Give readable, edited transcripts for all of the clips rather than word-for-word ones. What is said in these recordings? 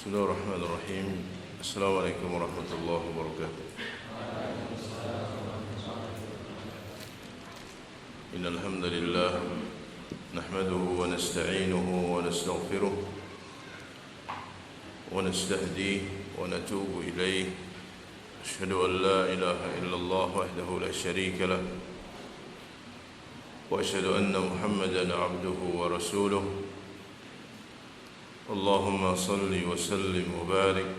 Bismillahirrahmanirrahim. Assalamualaikum warahmatullahi wabarakatuh. Innal hamdalillah nahmaduhu wa nasta'inuhu wa nastaghfiruh wa nastahdihi wa natubu ilayhi. Ashhadu an la ilaha illallah wahdahu la sharika lah wa ashhadu anna Muhammadan 'abduhu wa rasuluh. Allahumma salli wa sallim wa barik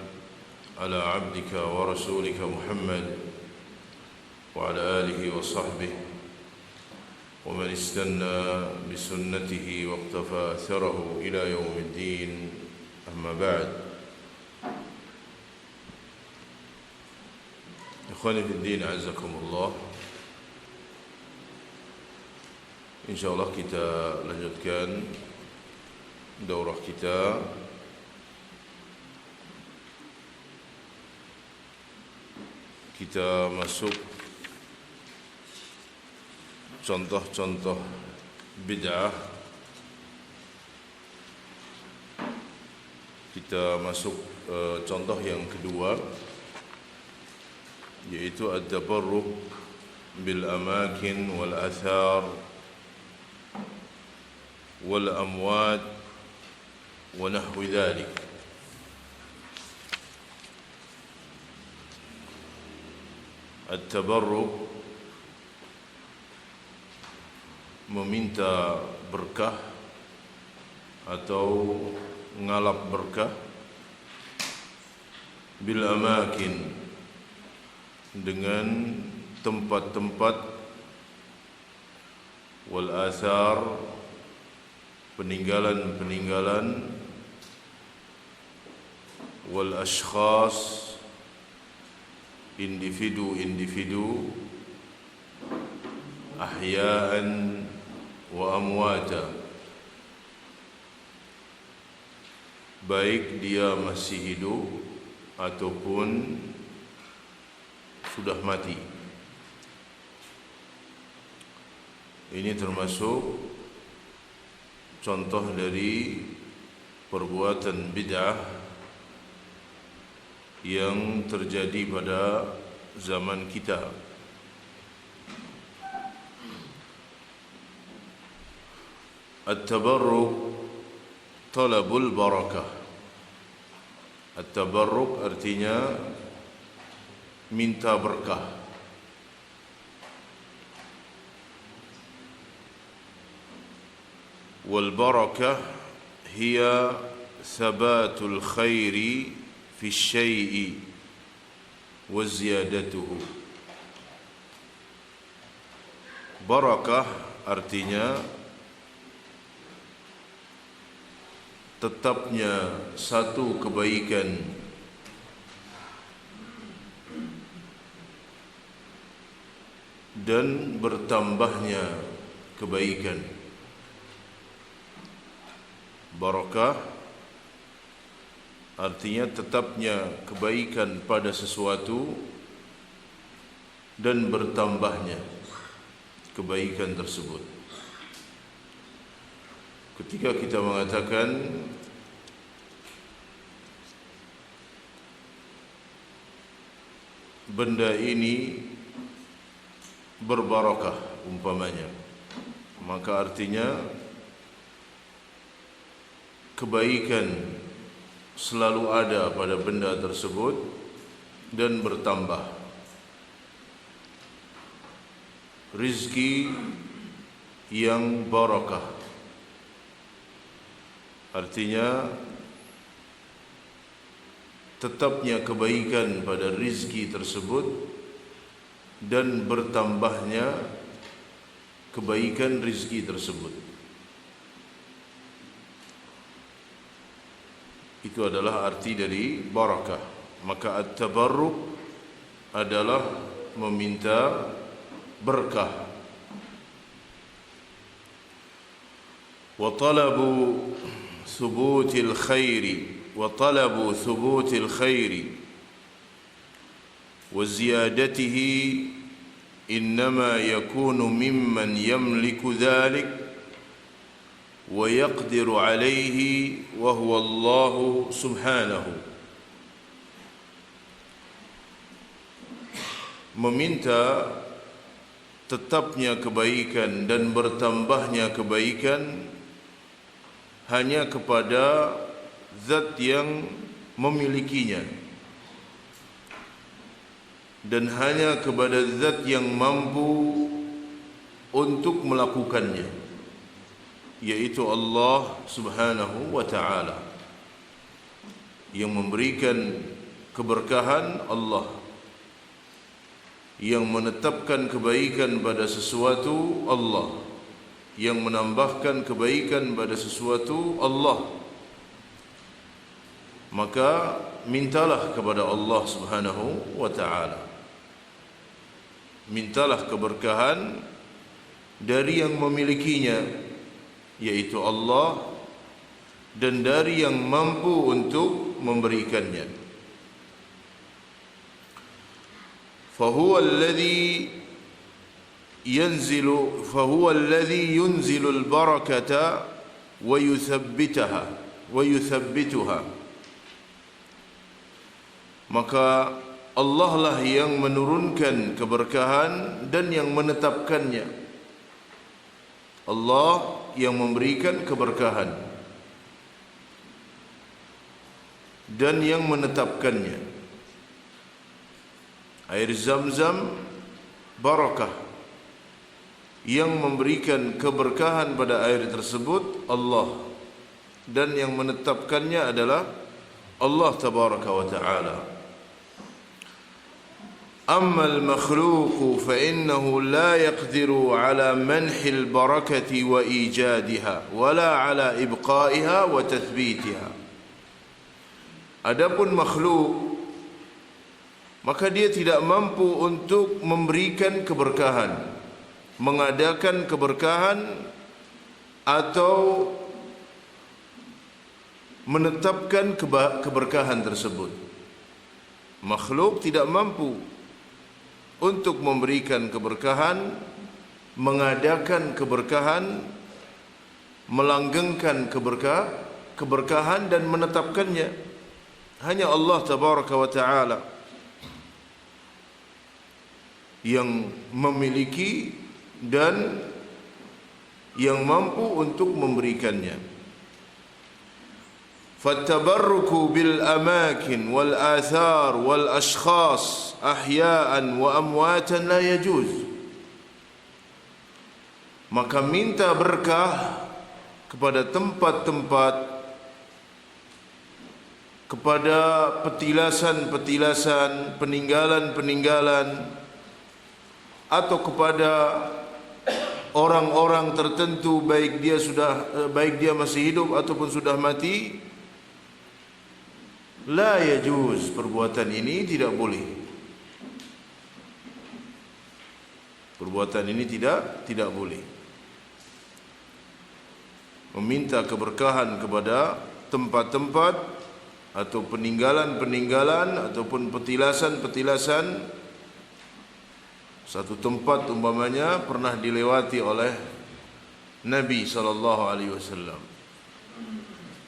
ala 'abdika wa rasulika Muhammad wa ala alihi wa sahbihi wa man istanna bi sunnatihi wa iqtafa atharahu ila yaumiddin. Amma ba'd. Ikhwani fi din, a'azzakumullah. Insyaallah kita lanjutkan daurah kita masuk contoh-contoh bid'ah. Kita masuk contoh yang kedua, yaitu at-tabarruk bil amakin wal athar wal amwat wa nahwi dhalik. At-tabarruk, meminta berkah atau ngalap berkah, bil amakin, dengan tempat-tempat, wal athar, peninggalan-peninggalan, wal ashkhas, individu-individu, ahya'an wa amwata, baik dia masih hidup ataupun sudah mati. Ini termasuk contoh dari perbuatan bid'ah yang terjadi pada zaman kita. At-tabarruk talabul barakah. At-tabarruk artinya minta berkah. Wal barakah hiya thabatul khairi fi syai'i wa ziyadatuhu. Barakah artinya tetapnya satu kebaikan dan bertambahnya kebaikan. Barakah artinya tetapnya kebaikan pada sesuatu dan bertambahnya kebaikan tersebut. Ketika kita mengatakan benda ini berbarakah umpamanya, maka artinya kebaikan selalu ada pada benda tersebut dan bertambah. Rizki yang barakah artinya tetapnya kebaikan pada rizki tersebut dan bertambahnya kebaikan rizki tersebut. Itu adalah arti dari barakah. Maka at-tabarruk adalah meminta berkah. Wa talabu thubutil khairi, wa talabu thubutil khairi wa ziyadatihi innama yakunu mimman yamliku dhalik wa yaqdiru alaihi wa huwa Allah subhanahu. Meminta tetapnya kebaikan dan bertambahnya kebaikan hanya kepada zat yang memilikinya dan hanya kepada zat yang mampu untuk melakukannya, yaitu Allah subhanahu wa ta'ala. Yang memberikan keberkahan Allah, yang menetapkan kebaikan pada sesuatu Allah, yang menambahkan kebaikan pada sesuatu Allah. Maka mintalah kepada Allah subhanahu wa ta'ala, mintalah keberkahan dari yang memilikinya, yaitu Allah, dan dari yang mampu untuk memberikannya. Fahuwa alladhi yunzilu al-barakata wa yuthabbituha. Maka Allah lah yang menurunkan keberkahan dan yang menetapkannya. Allah yang memberikan keberkahan dan yang menetapkannya. Air Zam-Zam barakah, yang memberikan keberkahan pada air tersebut Allah, dan yang menetapkannya adalah Allah tabaraka wa ta'ala. Amma al-makhluq fa innahu la yaqdiru ala manhi al-barakati wa ijadiha wala ala ibqaiha wa tathbitiha. Adapun makhluk, maka dia tidak mampu untuk memberikan keberkahan, mengadakan keberkahan, atau menetapkan keberkahan tersebut. Makhluk tidak mampu untuk memberikan keberkahan, mengadakan keberkahan, melanggengkan keberkahan dan menetapkannya. Hanya Allah tabaraka wa ta'ala yang memiliki dan yang mampu untuk memberikannya. Fattabarruku bil amakin wal athar wal ashkhas ahya'an wa amwatan la yajuz. Maka minta berkah kepada tempat-tempat, kepada petilasan-petilasan, peninggalan-peninggalan, atau kepada orang-orang tertentu, baik dia masih hidup ataupun sudah mati, la yajuz, perbuatan ini tidak boleh. Perbuatan ini tidak boleh. Meminta keberkahan kepada tempat-tempat atau peninggalan-peninggalan ataupun petilasan-petilasan. Satu tempat umpamanya pernah dilewati oleh Nabi SAW,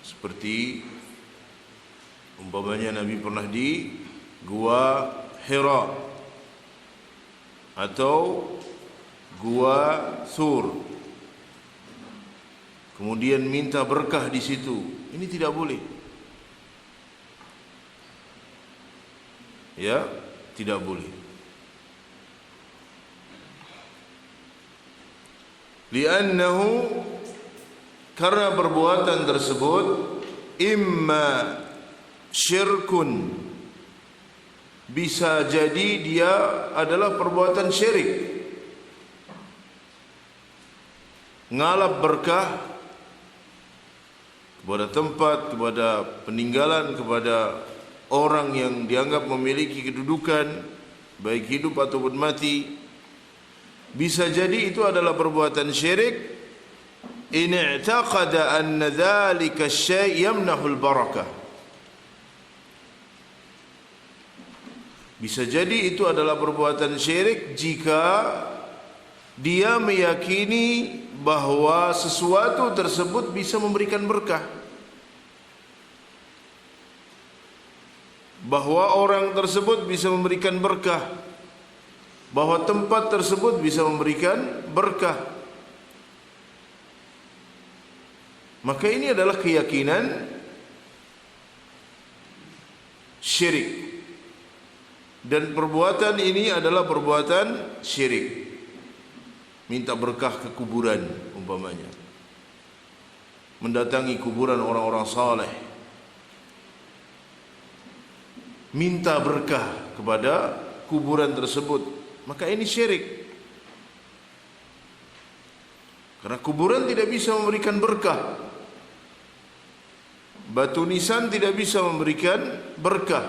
seperti umpamanya Nabi pernah di Gua Hira atau Gua Sur, kemudian minta berkah di situ. Ini tidak boleh. Ya, tidak boleh. Li'annahu, karena perbuatan tersebut imma syirkun, bisa jadi dia adalah perbuatan syirik, ngalap berkah kepada tempat, kepada peninggalan, kepada orang yang dianggap memiliki kedudukan baik hidup ataupun mati. Bisa jadi itu adalah perbuatan syirik in i'taqada anna dhalika asy-syai' yamnahul barakah. Bisa jadi itu adalah perbuatan syirik jika dia meyakini bahwa sesuatu tersebut bisa memberikan berkah, bahwa orang tersebut bisa memberikan berkah, bahwa tempat tersebut bisa memberikan berkah. Maka ini adalah keyakinan syirik, dan perbuatan ini adalah perbuatan syirik. Minta berkah ke kuburan umpamanya, mendatangi kuburan orang-orang saleh, minta berkah kepada kuburan tersebut, maka ini syirik. Karena kuburan tidak bisa memberikan berkah, batu nisan tidak bisa memberikan berkah.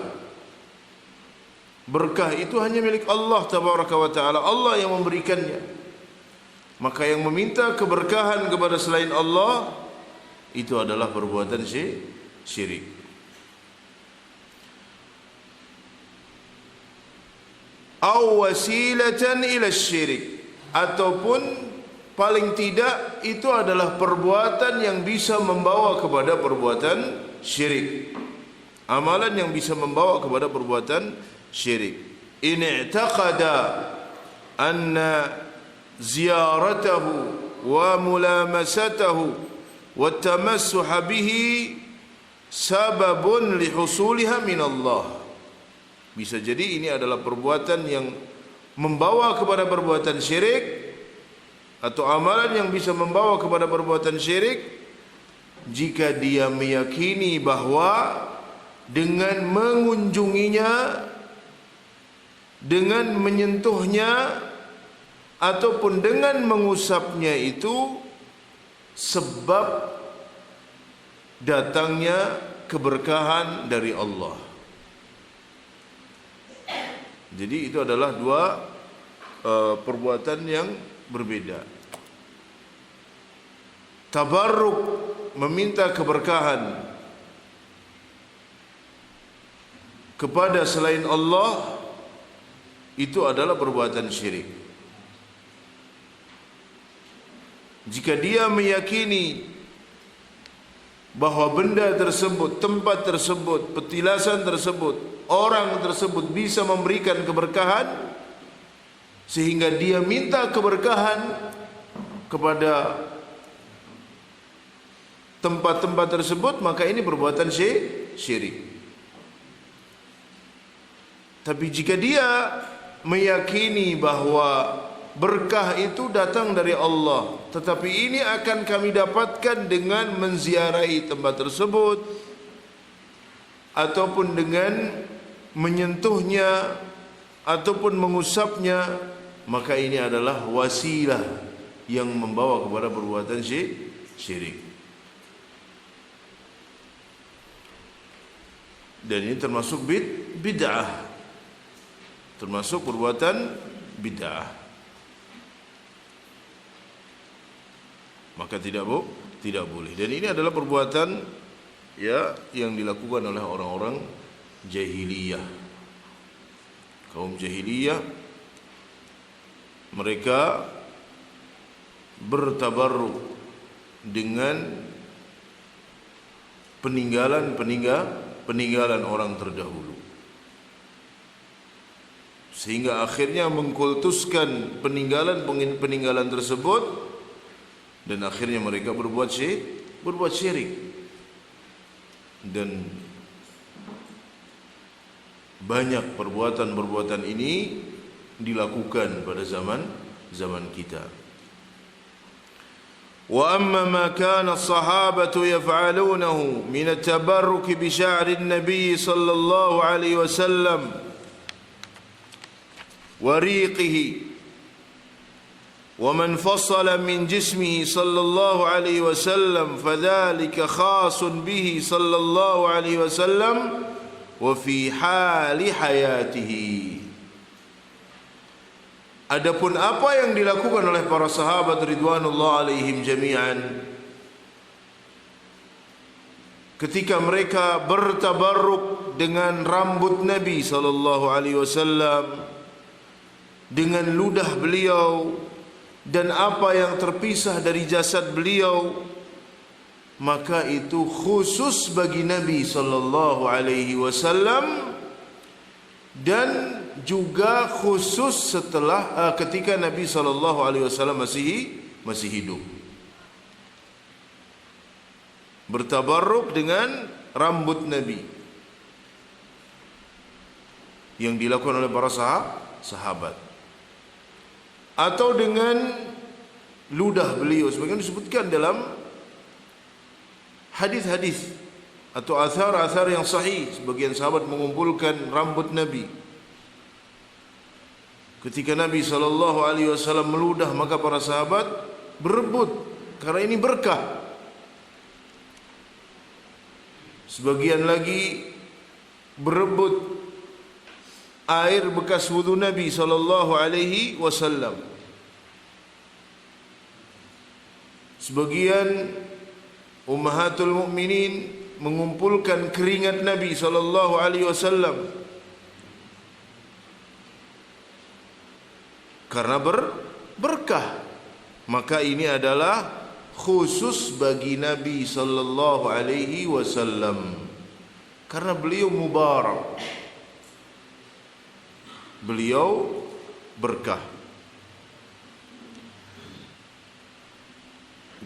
Berkah itu hanya milik Allah tabaraka wa ta'ala, Allah yang memberikannya. Maka yang meminta keberkahan kepada selain Allah itu adalah perbuatan syirik. Aw wasilatan ila syirik, ataupun paling tidak itu adalah perbuatan yang bisa membawa kepada perbuatan syirik, amalan yang bisa membawa kepada perbuatan syirik. In i'taqada anna ziyaratahu wa mulamasatahu wa tamassuha bihi sababun lihusuliha min Allah. Bisa jadi ini adalah perbuatan yang membawa kepada perbuatan syirik, atau amalan yang bisa membawa kepada perbuatan syirik, jika dia meyakini bahwa dengan mengunjunginya, dengan menyentuhnya, ataupun dengan mengusapnya itu sebab datangnya keberkahan dari Allah. Jadi itu adalah dua perbuatan yang berbeda. Tabarruk, meminta keberkahan kepada selain Allah, itu adalah perbuatan syirik. Jika dia meyakini bahwa benda tersebut, tempat tersebut, petilasan tersebut, orang tersebut bisa memberikan keberkahan, sehingga dia minta keberkahan kepada tempat-tempat tersebut, maka ini perbuatan syirik. Tapi jika dia meyakini bahwa berkah itu datang dari Allah, tetapi ini akan kami dapatkan dengan menziarahi tempat tersebut, ataupun dengan menyentuhnya, ataupun mengusapnya, maka ini adalah wasilah yang membawa kepada perbuatan syirik. Dan ini termasuk bid'ah, termasuk perbuatan bid'ah. Maka tidak boleh. Dan ini adalah perbuatan yang dilakukan oleh orang-orang jahiliyah. Kaum jahiliyah, mereka bertabarruk dengan peninggalan orang terdahulu, sehingga akhirnya mengkultuskan peninggalan tersebut, dan akhirnya mereka berbuat syirik. Dan banyak perbuatan-perbuatan ini dilakukan pada zaman kita. Wa amma ma kana as-sahabatu yaf'alunahu min at-tabarruk bi sya'ri an-nabi sallallahu alaihi wasallam wa riqihi ومن فصل من جسمه صلى الله عليه وسلم فذلك خاص به صلى الله عليه وسلم وفي حال حياته. Adapun apa yang dilakukan oleh para sahabat ridwanullah alaihim jami'an ketika mereka bertabarruk dengan rambut Nabi sallallahu alaihi wasallam, dengan ludah beliau, dan apa yang terpisah dari jasad beliau, maka itu khusus bagi Nabi sallallahu alaihi wasallam, dan juga khusus setelah ketika Nabi sallallahu alaihi wasallam masih hidup. Bertabarruk dengan rambut Nabi yang dilakukan oleh para sahabat, atau dengan ludah beliau, sebagaimana disebutkan dalam hadis-hadis atau athar-athar yang sahih. Sebagian sahabat mengumpulkan rambut Nabi. Ketika Nabi SAW meludah, maka para sahabat berebut karena ini berkah. Sebagian lagi berebut air bekas wudu Nabi SAW. Sebagian ummahatul mukminin mengumpulkan keringat Nabi SAW karena berkah. Maka ini adalah khusus bagi Nabi sallallahu alaihi wasallam karena beliau mubarak, beliau berkah.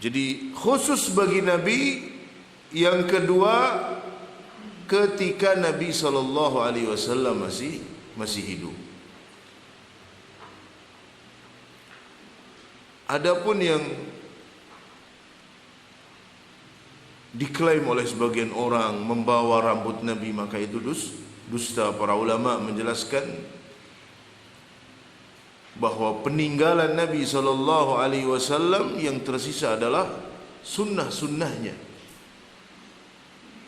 Jadi khusus bagi Nabi. Yang kedua, ketika Nabi sallallahu alaihi wasallam masih hidup. Adapun yang diklaim oleh sebagian orang membawa rambut Nabi, maka itu dusta. Para ulama menjelaskan bahwa peninggalan Nabi sallallahu alaihi wasallam yang tersisa adalah sunnah-sunnahnya,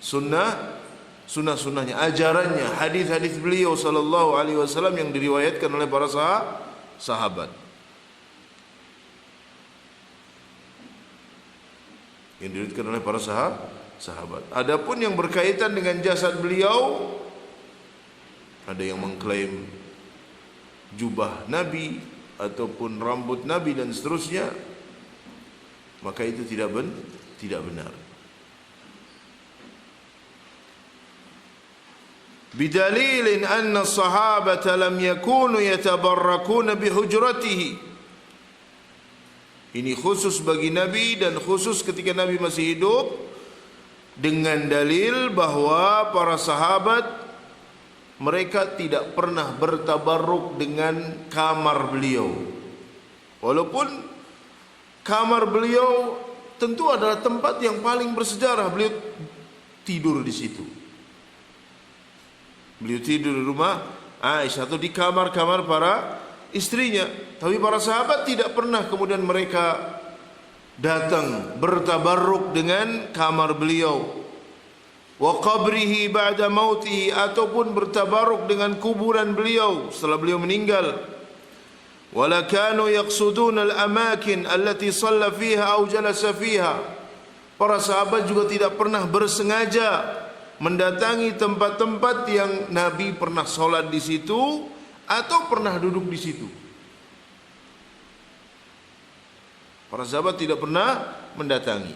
sunnah-sunnahnya, ajarannya, hadis-hadis beliau sallallahu alaihi wasallam yang diriwayatkan oleh para sahabat. Yang diriwayatkan oleh para sahabat. Adapun yang berkaitan dengan jasad beliau, ada yang mengklaim jubah Nabi ataupun rambut Nabi dan seterusnya, maka itu tidak benar. Bidalilin anna sahabata lam yakunu yatabarrakuna bihujratihi. Ini khusus bagi Nabi dan khusus ketika Nabi masih hidup, dengan dalil bahwa para sahabat mereka tidak pernah bertabarruk dengan kamar beliau. Walaupun kamar beliau tentu adalah tempat yang paling bersejarah, beliau tidur di situ. Beliau tidur di rumah Aisyah atau di kamar-kamar para istrinya. Tapi para sahabat tidak pernah kemudian mereka datang bertabarruk dengan kamar beliau, wa qabrihi ba'da mautihi, ataupun bertabarruk dengan kuburan beliau setelah beliau meninggal. Wala kanu yaqsuduna al-amakin allati shalla fiha aw jalasa fiha. Para sahabat juga tidak pernah bersengaja mendatangi tempat-tempat yang Nabi pernah sholat di situ atau pernah duduk di situ. Para sahabat tidak pernah mendatangi.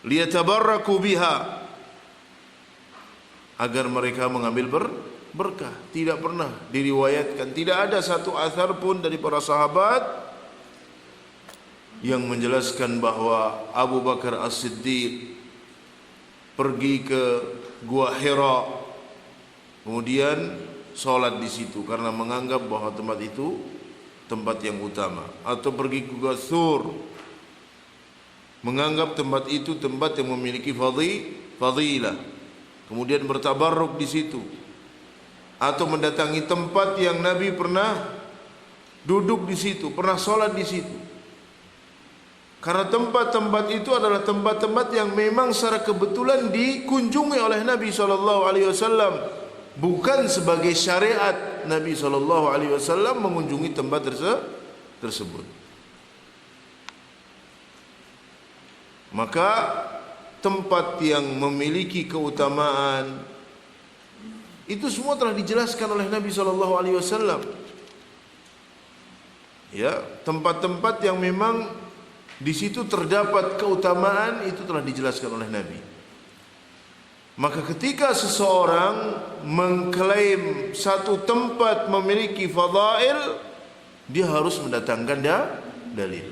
Liyatabarraku biha, agar mereka mengambil berkah. Tidak pernah diriwayatkan, tidak ada satu athar pun dari para sahabat yang menjelaskan bahwa Abu Bakar As-Siddiq pergi ke Gua Hira kemudian sholat di situ karena menganggap bahwa tempat itu tempat yang utama, atau pergi ke Gua Thur menganggap tempat itu tempat yang memiliki fadilah, kemudian bertabarruk di situ, atau mendatangi tempat yang Nabi pernah duduk di situ, pernah sholat di situ. Karena tempat-tempat itu adalah tempat-tempat yang memang secara kebetulan dikunjungi oleh Nabi SAW, bukan sebagai syariat Nabi SAW mengunjungi tempat tersebut. Maka tempat yang memiliki keutamaan itu semua telah dijelaskan oleh Nabi SAW. Ya, tempat-tempat yang memang di situ terdapat keutamaan itu telah dijelaskan oleh Nabi. Maka ketika seseorang mengklaim satu tempat memiliki fadail, dia harus mendatangkan dalil.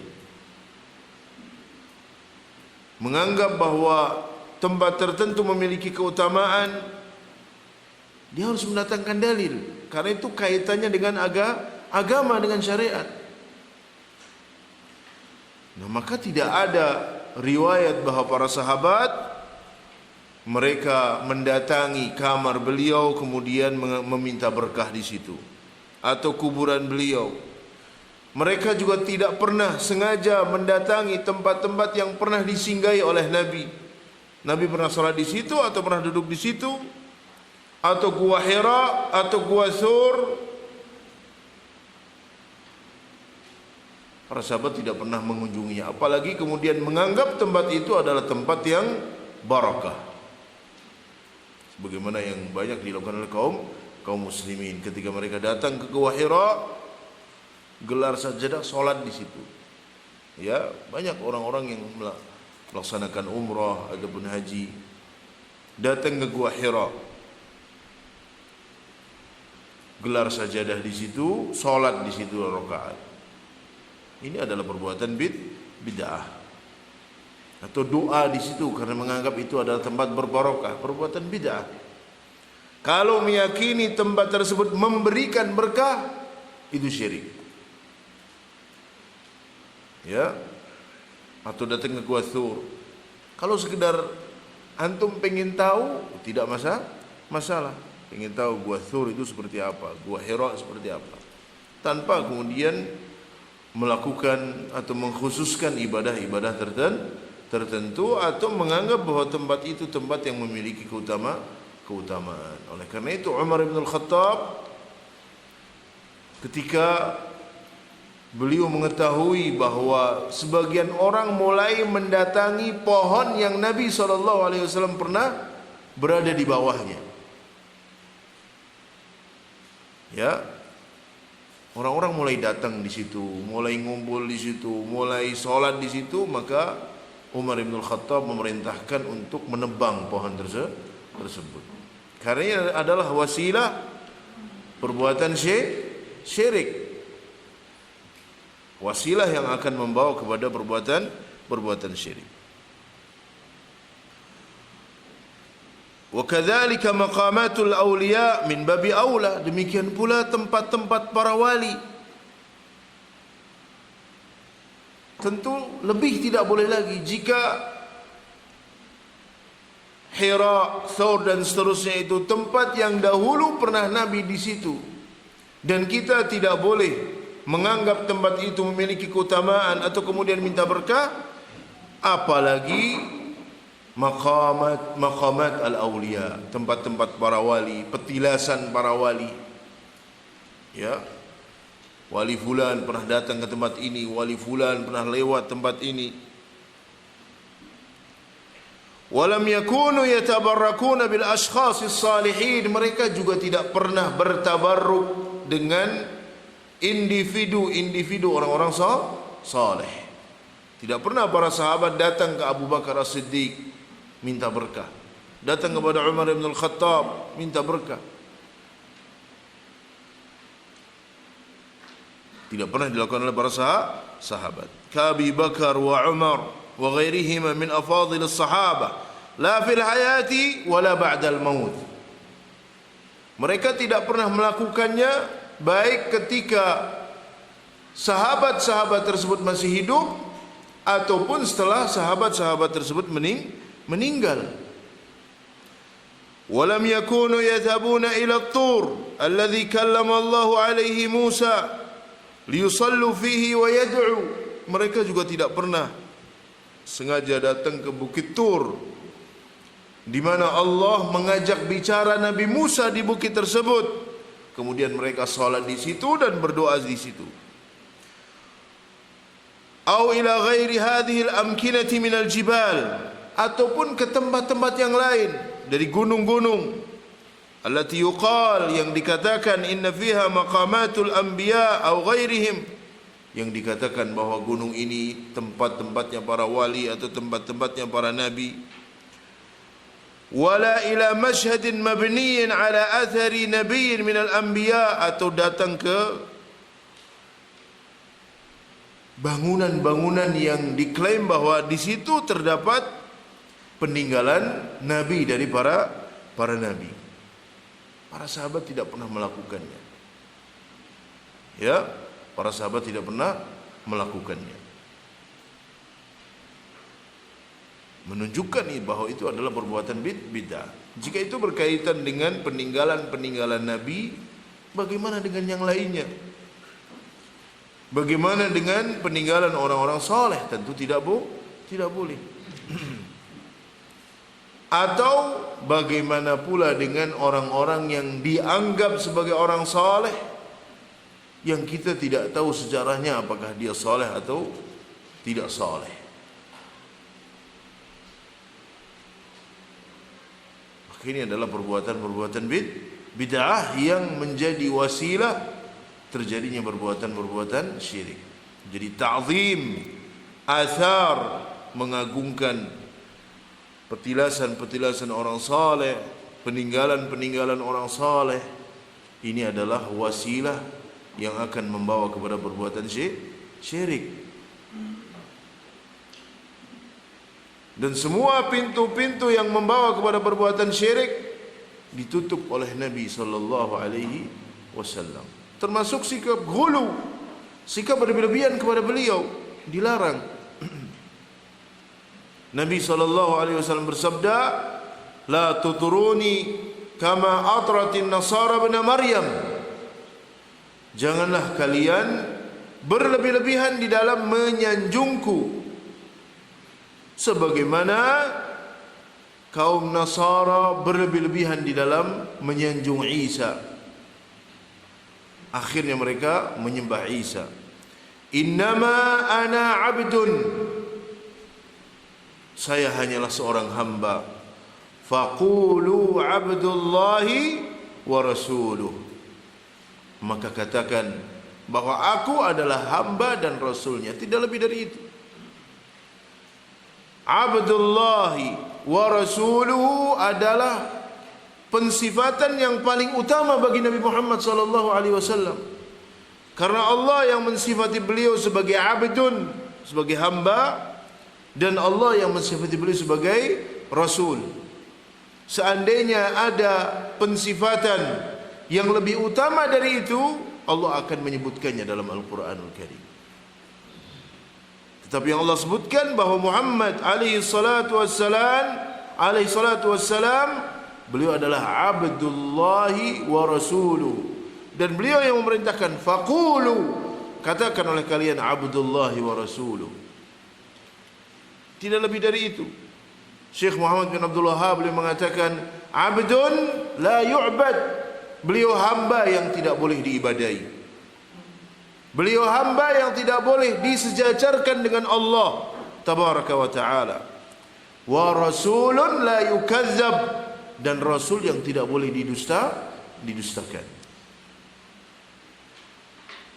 Menganggap bahwa tempat tertentu memiliki keutamaan, dia harus mendatangkan dalil. Karena itu kaitannya dengan agama, dengan syariat. Nah, maka tidak ada riwayat bahwa para sahabat mereka mendatangi kamar beliau kemudian meminta berkah di situ atau kuburan beliau. Mereka juga tidak pernah sengaja mendatangi tempat-tempat yang pernah disinggahi oleh Nabi. Nabi pernah salat di situ atau pernah duduk di situ, atau gua Hira atau gua Sur. Para sahabat tidak pernah mengunjunginya, apalagi kemudian menganggap tempat itu adalah tempat yang barakah. Sebagaimana yang banyak dilakukan oleh kaum muslimin ketika mereka datang ke Gua Hira, gelar sajadah, salat di situ. Ya, banyak orang-orang yang melaksanakan umrah ataupun haji datang ke Gua Hira, gelar sajadah di situ, salat di situ rakaat. Ini adalah perbuatan bid'ah. Atau doa di situ karena menganggap itu adalah tempat berbarokah, perbuatan bid'ah. Kalau meyakini tempat tersebut memberikan berkah, itu syirik. Ya. Atau datang ke Gua Thur. Kalau sekedar antum pengen tahu, tidak masalah. Pengen tahu Gua Thur itu seperti apa, Gua Hira seperti apa. Tanpa kemudian melakukan atau mengkhususkan ibadah-ibadah tertentu atau menganggap bahwa tempat itu tempat yang memiliki keutamaan. Oleh karena itu Umar bin Al-Khattab ketika beliau mengetahui bahwa sebagian orang mulai mendatangi pohon yang Nabi SAW pernah berada di bawahnya, ya, orang-orang mulai datang di situ, mulai ngumpul di situ, mulai sholat di situ, maka Umar bin Khattab memerintahkan untuk menebang pohon tersebut. Karena ini adalah wasilah perbuatan syirik. Wasilah yang akan membawa kepada perbuatan syirik. Wa kadzalika maqamatul awliya min babi aula, demikian pula tempat-tempat para wali. Tentu lebih tidak boleh lagi jika Hira, Thawr dan seterusnya itu tempat yang dahulu pernah Nabi di situ, dan kita tidak boleh menganggap tempat itu memiliki keutamaan atau kemudian minta berkah, apalagi maqamat al-awliya, tempat-tempat para wali, petilasan para wali. Ya, wali fulan pernah datang ke tempat ini, wali fulan pernah lewat tempat ini. Walam yakunu yatabarrakuna bil ashkhas salihin, mereka juga tidak pernah bertabarruk dengan individu orang-orang saleh. Tidak pernah para sahabat datang ke Abu Bakar As-Siddiq minta berkah, datang kepada Umar bin Al-Khattab minta berkah. Tidak pernah dilakukan oleh para sahabat. Abi Bakar wa Umar wa ghairihima min afadhil as-sahabah la fil hayati wala ba'da al-maut. Mereka tidak pernah melakukannya baik ketika sahabat-sahabat tersebut masih hidup ataupun setelah sahabat-sahabat tersebut meninggal. Walam yakunu yadhabuna ila at-tur alladhi kallama Allah alaihi Musa liyusallu fihi wa yad'u. Mereka juga tidak pernah sengaja datang ke Bukit Tur di mana Allah mengajak bicara Nabi Musa di bukit tersebut. Kemudian mereka salat di situ dan berdoa di situ. Au ila ghairi hadhihi al-amkinati min al-jibal, ataupun ke tempat-tempat yang lain dari gunung-gunung. Allati yuqal, yang dikatakan inna fiha maqamatul anbiya au ghairihim, yang dikatakan bahwa gunung ini tempat-tempatnya para wali atau tempat-tempatnya para nabi. Wala ila mashhadin mabniyin ala athari nabiyyin minal anbiya, atau datang ke bangunan-bangunan yang diklaim bahwa di situ terdapat peninggalan nabi dari para nabi. Para sahabat tidak pernah melakukannya. Ya, para sahabat tidak pernah melakukannya. Menunjukkan bahwa itu adalah perbuatan bid'ah. Jika itu berkaitan dengan peninggalan-peninggalan Nabi, bagaimana dengan yang lainnya? Bagaimana dengan peninggalan orang-orang saleh? Tentu tidak boleh. Atau bagaimana pula dengan orang-orang yang dianggap sebagai orang saleh, yang kita tidak tahu sejarahnya apakah dia saleh atau tidak saleh. Ini adalah perbuatan-perbuatan bid'ah yang menjadi wasilah terjadinya perbuatan-perbuatan syirik. Jadi ta'zim, athar, mengagungkan petilasan-petilasan orang saleh, peninggalan-peninggalan orang saleh, ini adalah wasilah yang akan membawa kepada perbuatan syirik. Dan semua pintu-pintu yang membawa kepada perbuatan syirik ditutup oleh Nabi sallallahu alaihi wasallam. Termasuk sikap ghulu, sikap berlebihan kepada beliau, dilarang. Nabi sallallahu alaihi wasallam bersabda, "La tuturuni kama atratin nasara ibn Maryam." Janganlah kalian berlebih-lebihan di dalam menyanjungku, sebagaimana kaum Nasara berlebih-lebihan di dalam menyanjung Isa. Akhirnya mereka menyembah Isa. Innama ana abdun, saya hanyalah seorang hamba. Faqulu abdullahi wa rasuluh, maka katakan bahwa aku adalah hamba dan rasulnya, tidak lebih dari itu. Abdullahi wa rasuluhu adalah pensifatan yang paling utama bagi Nabi Muhammad sallallahu alaihi wasallam. Karena Allah yang mensifati beliau sebagai abdun, sebagai hamba, dan Allah yang mensifati beliau sebagai rasul. Seandainya ada pensifatan yang lebih utama dari itu, Allah akan menyebutkannya dalam Al-Qur'anul Karim. Tetapi yang Allah sebutkan bahawa Muhammad alaihi salatu wassalam, beliau adalah abdullahi wa rasuluh, dan beliau yang memerintahkan faqulu, katakan oleh kalian abdullahi wa rasuluh. Tidak lebih dari itu. Syekh Muhammad bin Abdul Wahhab beliau mengatakan abdun la yu'bad, beliau hamba yang tidak boleh diibadai. Beliau hamba yang tidak boleh disejajarkan dengan Allah tabaraka wa ta'ala. Wa rasulun la yukazzab, dan rasul yang tidak boleh didustakan.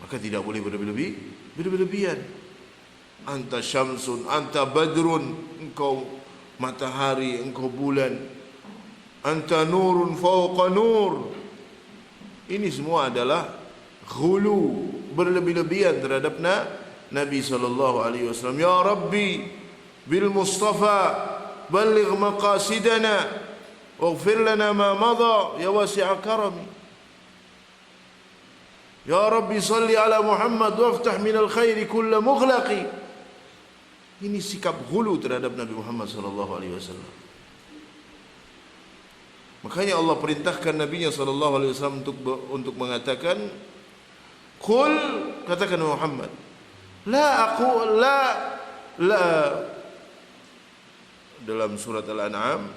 Maka tidak boleh berlebihan. Anta syamsun, anta badrun, engkau matahari, engkau bulan. Anta nurun fawqa nur. Ini semua adalah ghulu, berlebih-lebihan terhadap Nabi sallallahu alaihi wasallam. Ya Rabbi bil Mustafa balligh maqasidana waghfir lana ma madha ya wasi'a karami. Ya Rabbi salli ala Muhammad waftah minal khairi kulla mughlaqi. Ini sikap ghulu terhadap Nabi Muhammad sallallahu alaihi wasallam. Makanya Allah perintahkan Nabi-Nya sallallahu alaihi wasallam untuk mengatakan, qul, katakan Muhammad, la dalam surat Al-An'am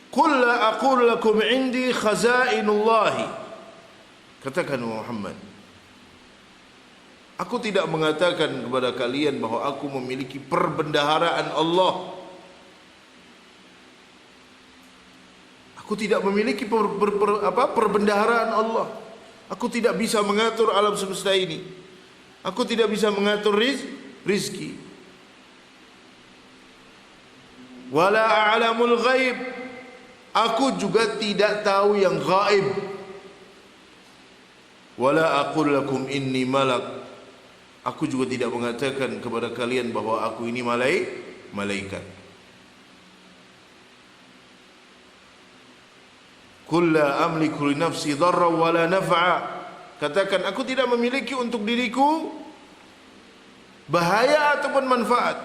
qul la aqulu lakum indi khazainullahi, katakan Muhammad, aku tidak mengatakan kepada kalian bahwa aku memiliki perbendaharaan Allah. Aku tidak memiliki perbendaharaan Allah. Aku tidak bisa mengatur alam semesta ini. Aku tidak bisa mengatur rizki. Wala a'lamul ghaib. Aku juga tidak tahu yang gaib. Wala aqul lakum inni malak. Aku juga tidak mengatakan kepada kalian bahwa aku ini malaikat. Qul la amliku li nafsi dharra wala naf'a. Katakan, aku tidak memiliki untuk diriku bahaya ataupun manfaat.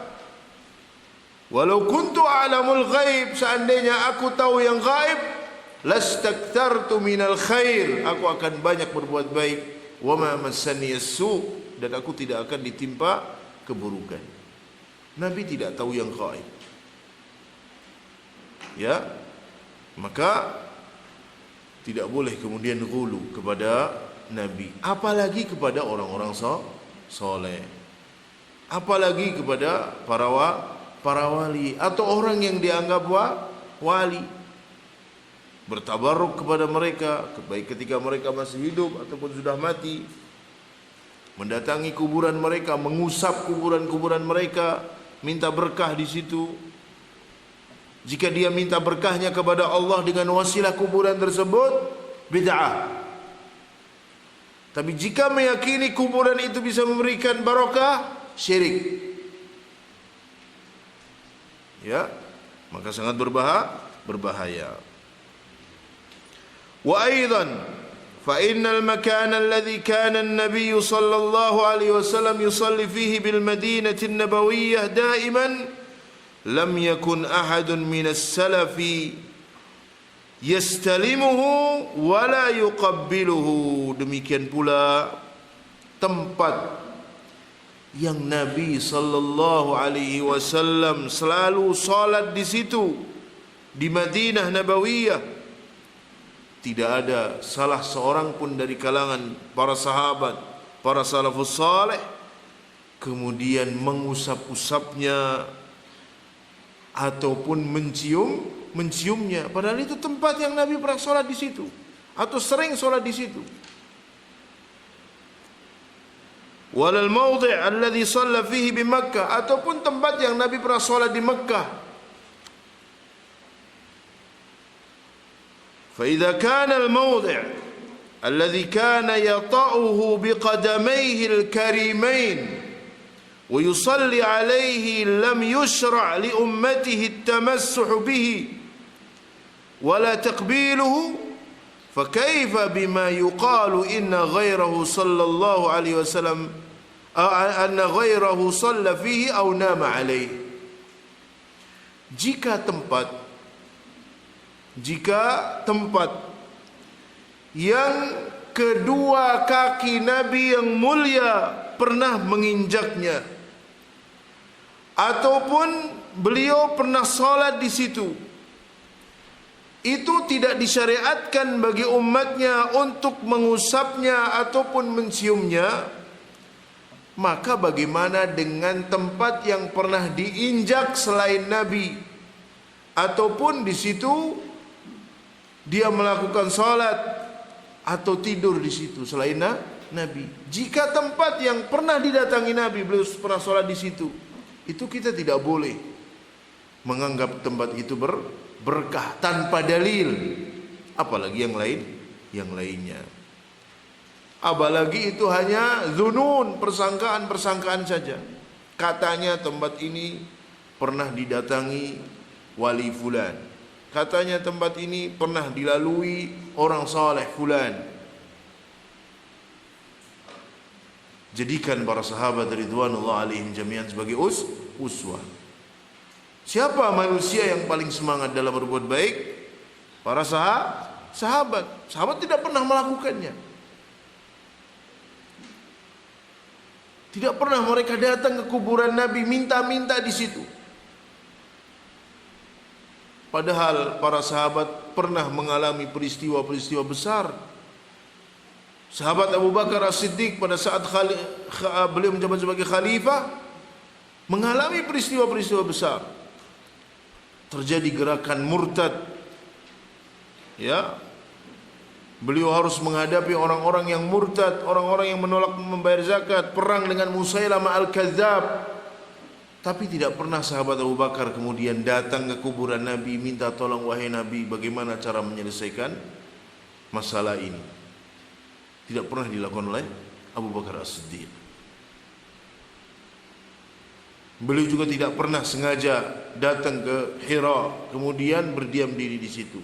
Walau kuntu a'lamul ghaib, seandainya aku tahu yang gaib, lastakthartu minal khair, aku akan banyak berbuat baik. Wa ma massani as-su, dan aku tidak akan ditimpa keburukan. Nabi tidak tahu yang gaib. Ya, maka tidak boleh kemudian ghulu kepada Nabi, apalagi kepada orang-orang soleh, apalagi kepada para wali atau orang yang dianggap wali. Bertabarruk kepada mereka, baik ketika mereka masih hidup ataupun sudah mati. Mendatangi kuburan mereka, mengusap kuburan mereka, minta berkah di situ. Jika dia minta berkahnya kepada Allah dengan wasilah kuburan tersebut, bid'ah. Tapi jika meyakini kuburan itu bisa memberikan barokah, syirik. Ya, maka sangat berbahaya. Wa aidan fa innal makana alladhi kana an-nabiy sallallahu alaihi wasallam yusalli fihi bil madinati an-nabawiyyah daiman lam yakun ahadun minas salafi yastalimuhu wala yuqabbiluhu. Demikian pula tempat yang Nabi sallallahu alaihi wasallam selalu salat di situ, di Madinah Nabawiyah, tidak ada salah seorang pun dari kalangan para sahabat, para salafus saleh kemudian mengusap-usapnya ataupun menciumnya, padahal itu tempat yang Nabi pernah sholat di situ atau sering sholat di situ. Walal mawdi' alladhi shalla fihi bi Makkah, ataupun tempat yang Nabi pernah sholat di Makkah. Fa idza kana al mawdi' alladhi kana yata'uhu bi qadamayhi al karimain ويصلي عليه لم يشرع لأمته التمسح به ولا تقبيله فكيف بما يقال إن غيره صلى الله عليه وسلم أن غيره صلى فيه أو نام عليه. Jika tempat yang kedua kaki Nabi yang mulia pernah menginjaknya, ataupun beliau pernah salat di situ, itu tidak disyariatkan bagi umatnya untuk mengusapnya ataupun menciumnya, maka bagaimana dengan tempat yang pernah diinjak selain Nabi, ataupun di situ dia melakukan salat atau tidur di situ selain Nabi? Jika tempat yang pernah didatangi Nabi, beliau pernah salat di situ, itu kita tidak boleh menganggap tempat itu berkah tanpa dalil, apalagi yang lainnya. Apalagi itu hanya dzunun, persangkaan saja. Katanya tempat ini pernah didatangi wali fulan, katanya tempat ini pernah dilalui orang saleh fulan. Jadikan para sahabat ridwanullah alaihim jami'an sebagai uswah. Siapa manusia yang paling semangat dalam berbuat baik? Para sahabat. Sahabat tidak pernah melakukannya. Tidak pernah mereka datang ke kuburan Nabi minta-minta di situ. Padahal para sahabat pernah mengalami peristiwa-peristiwa besar. Sahabat Abu Bakar As-Siddiq pada saat beliau menjabat sebagai khalifah mengalami peristiwa-peristiwa besar. Terjadi gerakan murtad Ya, beliau harus menghadapi orang-orang yang murtad, orang-orang yang menolak membayar zakat, perang dengan Musailamah al-Kadzdzab. Tapi tidak pernah sahabat Abu Bakar kemudian datang ke kuburan Nabi, minta tolong, wahai Nabi, bagaimana cara menyelesaikan masalah ini. Tidak pernah dilakukan oleh Abu Bakar As-Siddiq. Beliau juga tidak pernah sengaja datang ke Hira kemudian berdiam diri di situ,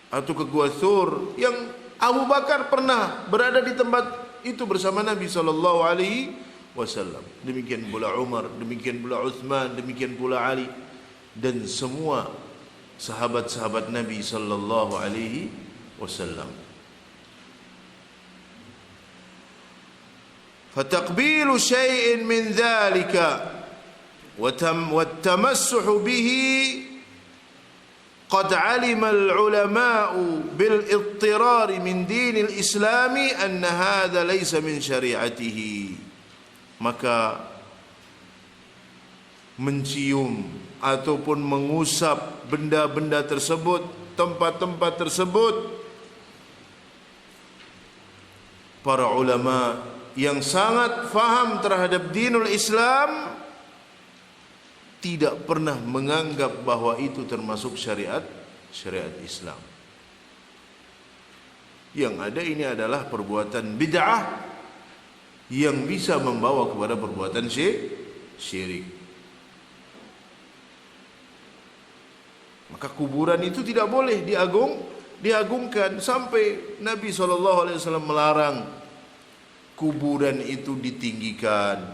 atau ke Gua Thur, yang Abu Bakar pernah berada di tempat itu bersama Nabi sallallahu alaihi wasallam. Demikian pula Umar, demikian pula Uthman, demikian pula Ali, dan semua sahabat-sahabat Nabi sallallahu alaihi wasallam. Fataqbilu syai'in min dhalika والتمسح به قد علم العلماء بالاضطرار من دين الإسلام أن هذا ليس من شريعته. Maka mencium ataupun mengusap benda-benda tersebut, tempat-tempat tersebut, para ulama yang sangat faham terhadap dinul Islam tidak pernah menganggap bahwa itu termasuk syariat Islam. Yang ada ini adalah perbuatan bid'ah yang bisa membawa kepada perbuatan syirik. Maka kuburan itu tidak boleh diagungkan, sampai Nabi SAW melarang kuburan itu ditinggikan,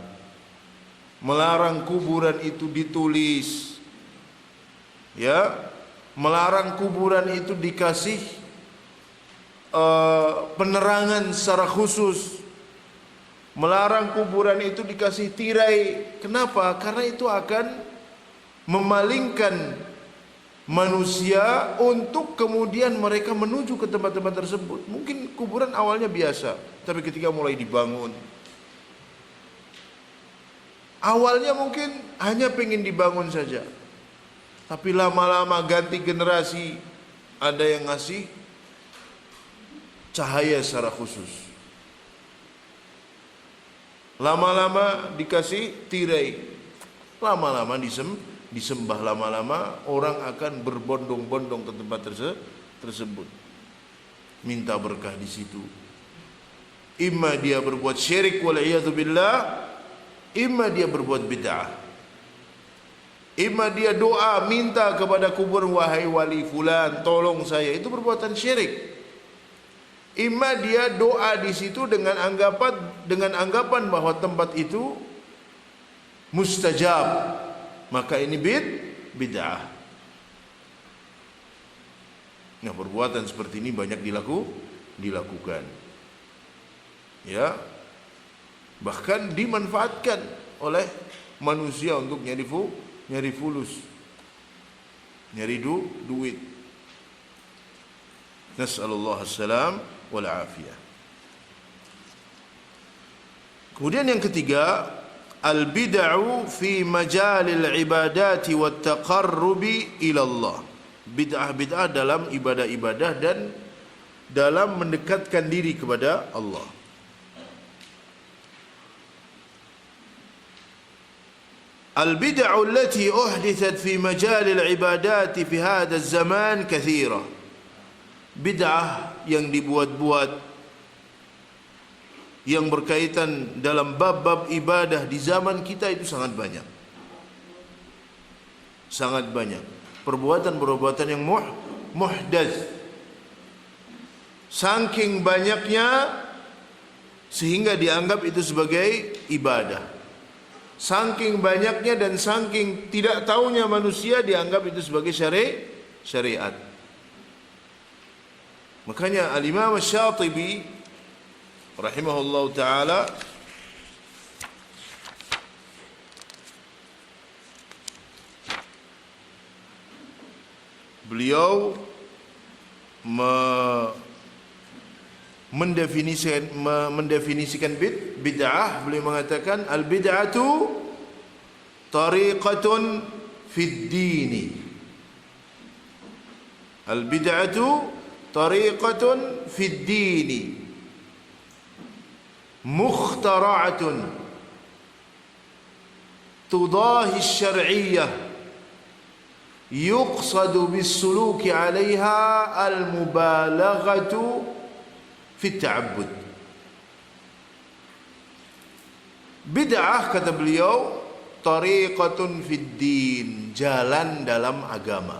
melarang kuburan itu ditulis, ya, melarang kuburan itu dikasih penerangan secara khusus, melarang kuburan itu dikasih tirai. Kenapa? Karena itu akan memalingkan manusia untuk kemudian mereka menuju ke tempat-tempat tersebut. Mungkin kuburan awalnya biasa, tapi ketika mulai dibangun, awalnya mungkin hanya pengen dibangun saja, tapi lama-lama ganti generasi, ada yang ngasih cahaya secara khusus, lama-lama dikasih tirai, lama-lama disembah, lama-lama orang akan berbondong-bondong ke tempat tersebut, minta berkah di situ. Imma dia berbuat syirik wal'iyadzu billah, imma dia berbuat bid'ah, imma dia doa minta kepada kubur, wahai wali fulan tolong saya, itu perbuatan syirik. Imma dia doa di situ dengan anggapan bahwa tempat itu mustajab, maka ini bid'ah. Nah, perbuatan seperti ini banyak dilakukan, ya, bahkan dimanfaatkan oleh manusia untuk nyari fulus, nyari duit. Nas'alullah as-salam wal afiyah. Kemudian yang ketiga, al-bid'u fi majalil ibadati wat taqarrubi ila Allah. Bid'ah dalam ibadah-ibadah dan dalam mendekatkan diri kepada Allah. Al-bid'u allati uhdithat fi majalil ibadati fi hadha az-zaman katsira. Bid'ah yang dibuat-buat yang berkaitan dalam bab-bab ibadah di zaman kita itu sangat banyak. Sangat banyak perbuatan-perbuatan yang muhdats. Saking banyaknya sehingga dianggap itu sebagai ibadah. Saking banyaknya dan saking tidak tahunya manusia dianggap itu sebagai syariat. Makanya Al-Imam Asy-Syatibi rahimahullah ta'ala beliau mendefinisikan bid'ah. Beliau mengatakan al-bid'atu tariqatun fid dini Al-bid'atu tariqatun fid dini mukhtara'atun tudahi syar'iyyah yuqsadu bis-suluki 'alayha al-mubalaghatu fit ta'abbud. Bid'ah, kata beliau, tariqatun fid din, jalan dalam agama.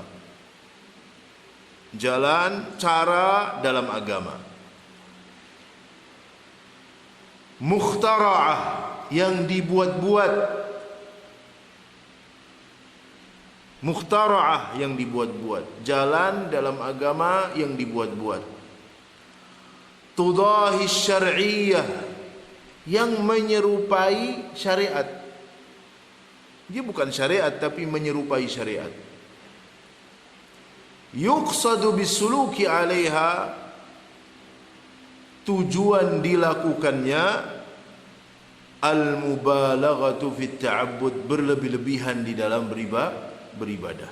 Jalan, cara dalam agama. Mukhtara'ah, yang dibuat-buat. Mukhtara'ah, yang dibuat-buat. Jalan dalam agama yang dibuat-buat. Tudahi syar'iyyah, yang menyerupai syariat. Dia bukan syariat tapi menyerupai syariat. Yuqsadu bisuluki 'alaiha, tujuan dilakukannya al-mubalaghatu fit ta'abbud, berlebih-lebihan di dalam beribadah.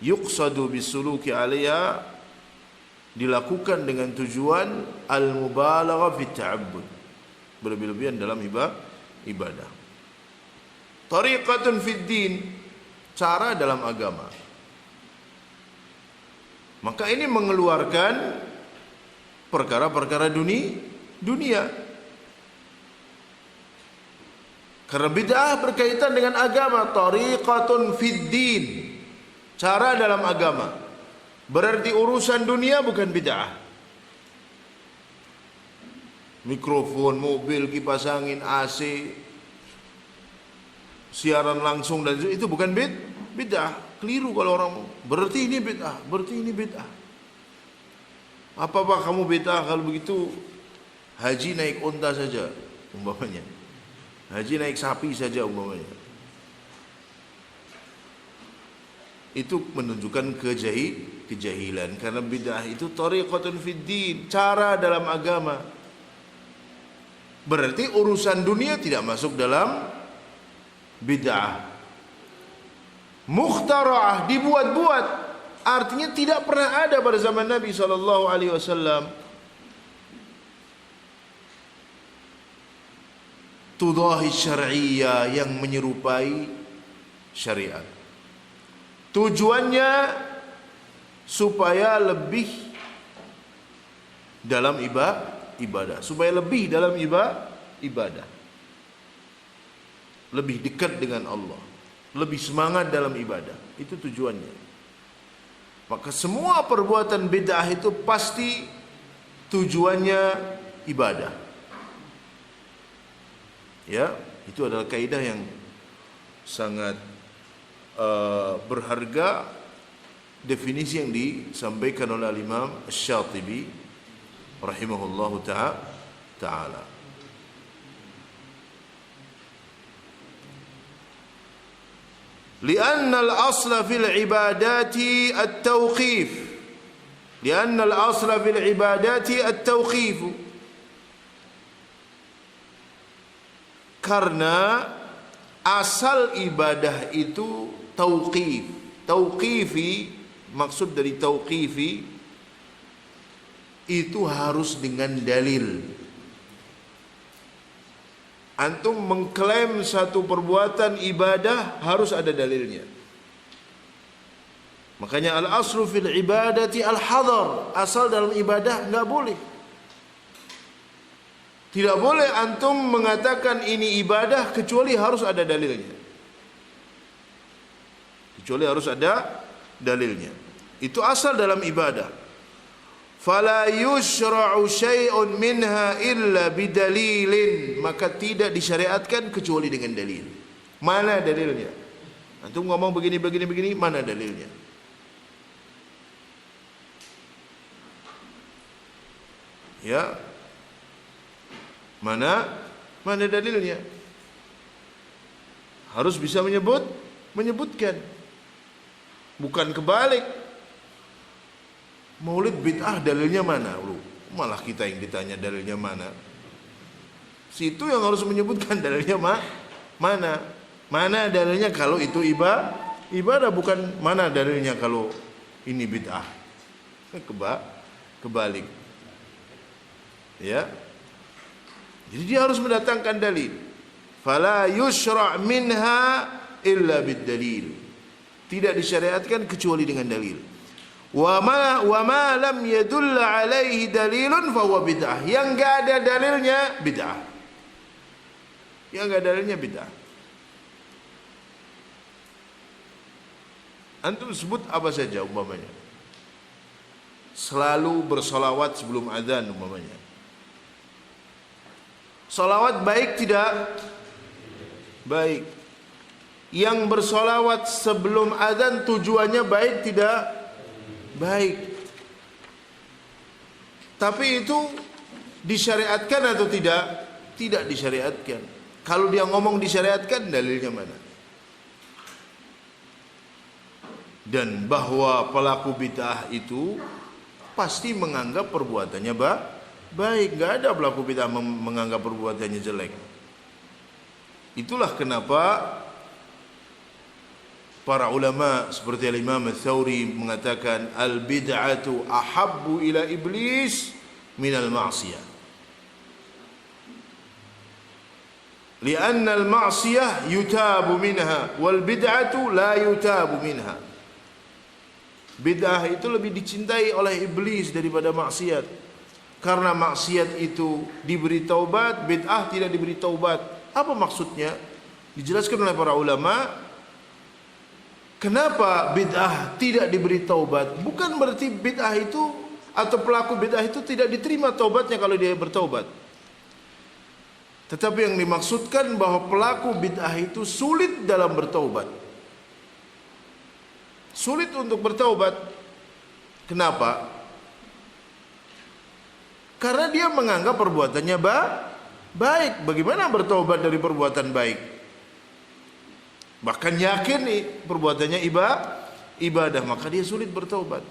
Yuqsadu bisuluki 'alaiha, dilakukan dengan tujuan al-mubalagha fit ta'abbud, berlebih-lebihan dalam ibadah. Tariqatun fid din, cara dalam agama. Maka ini mengeluarkan perkara-perkara dunia. Karena bid'ah berkaitan dengan agama. Tariqatun fid din, cara dalam agama. Berarti urusan dunia bukan bid'ah. Mikrofon, mobil, kipas angin, AC, siaran langsung, dan itu bukan bid'ah. Keliru kalau orang berarti ini bid'ah, berarti ini bid'ah. Apa kamu bid'ah kalau begitu? Haji naik unta saja umpamanya, haji naik sapi saja umpamanya. Itu menunjukkan kejahilan, karena bid'ah itu tariqatun fid din, cara dalam agama. Berarti urusan dunia tidak masuk dalam bid'ah. Mukhtara'ah, dibuat-buat, artinya tidak pernah ada pada zaman Nabi SAW. Tudahi syar'iyyah, yang menyerupai syariat. Tujuannya supaya lebih dalam ibadah, supaya lebih dalam ibadah, lebih dekat dengan Allah, lebih semangat dalam ibadah. Itu tujuannya. Maka semua perbuatan bid'ah itu pasti tujuannya ibadah. Ya, itu adalah kaidah yang sangat berharga, definisi yang disampaikan oleh Imam Asy-Syatibi rahimahullahu ta'ala. لأن الأصل في العبادات التوقيف، لأن الأصل في العبادات التوقيف، karena asal ibadah itu tauqif. Tauqifi, maksud dari tauqifi itu harus dengan dalil. Antum mengklaim satu perbuatan ibadah harus ada dalilnya. Makanya al-aslu fil ibadati al-hadar, asal dalam ibadah enggak boleh. Tidak boleh antum mengatakan ini ibadah kecuali harus ada dalilnya. Kecuali harus ada dalilnya. Itu asal dalam ibadah. Fala yushra'u syai'un minha illa bidalilin, maka tidak disyariatkan kecuali dengan dalil. Mana dalilnya? Antum ngomong begini, mana dalilnya? Ya, mana dalilnya? Harus bisa menyebutkan, bukan kebalik. Maulid bid'ah, dalilnya mana? Malah kita yang ditanya dalilnya mana. Situ yang harus menyebutkan dalilnya mana. Mana dalilnya kalau itu ibadah, bukan mana dalilnya kalau ini bid'ah. Kebalik. Ya. Jadi dia harus mendatangkan dalil. Fala yushra' minha illa bid-dalil. Tidak disyariatkan kecuali dengan dalil. Wa ma lam yadulla alaihi dalilun fa huwa bid'ah. Yang enggak ada dalilnya bid'ah. Yang enggak ada dalilnya bid'ah. Antum sebut apa saja umpamanya. Selalu bersolawat sebelum azan umpamanya. Solawat baik tidak? Baik. Yang bersolawat sebelum azan tujuannya baik tidak? Baik. Tapi itu disyariatkan atau tidak? Tidak disyariatkan. Kalau dia ngomong disyariatkan, dalilnya mana? Dan bahwa pelaku bid'ah itu pasti menganggap perbuatannya baik. Nggak ada pelaku bid'ah menganggap perbuatannya jelek. Itulah kenapa para ulama seperti Al-Imam Ats-Tsauri mengatakan al-bid'atu ahabbu ila iblis minal ma'siyah. Lianna al-ma'siyah yutabu minha wal bid'atu la yutabu minha. Bid'ah itu lebih dicintai oleh iblis daripada maksiat. Karena maksiat itu diberi taubat, bid'ah tidak diberi taubat. Apa maksudnya? Dijelaskan oleh para ulama. Kenapa bid'ah tidak diberi taubat? Bukan berarti bid'ah itu atau pelaku bid'ah itu tidak diterima taubatnya kalau dia bertaubat. Tetapi yang dimaksudkan bahwa pelaku bid'ah itu sulit dalam bertaubat. Sulit untuk bertaubat. Kenapa? Karena dia menganggap perbuatannya baik. Bagaimana bertaubat dari perbuatan baik? Bahkan yakin nih perbuatannya ibadah, maka dia sulit bertaubat.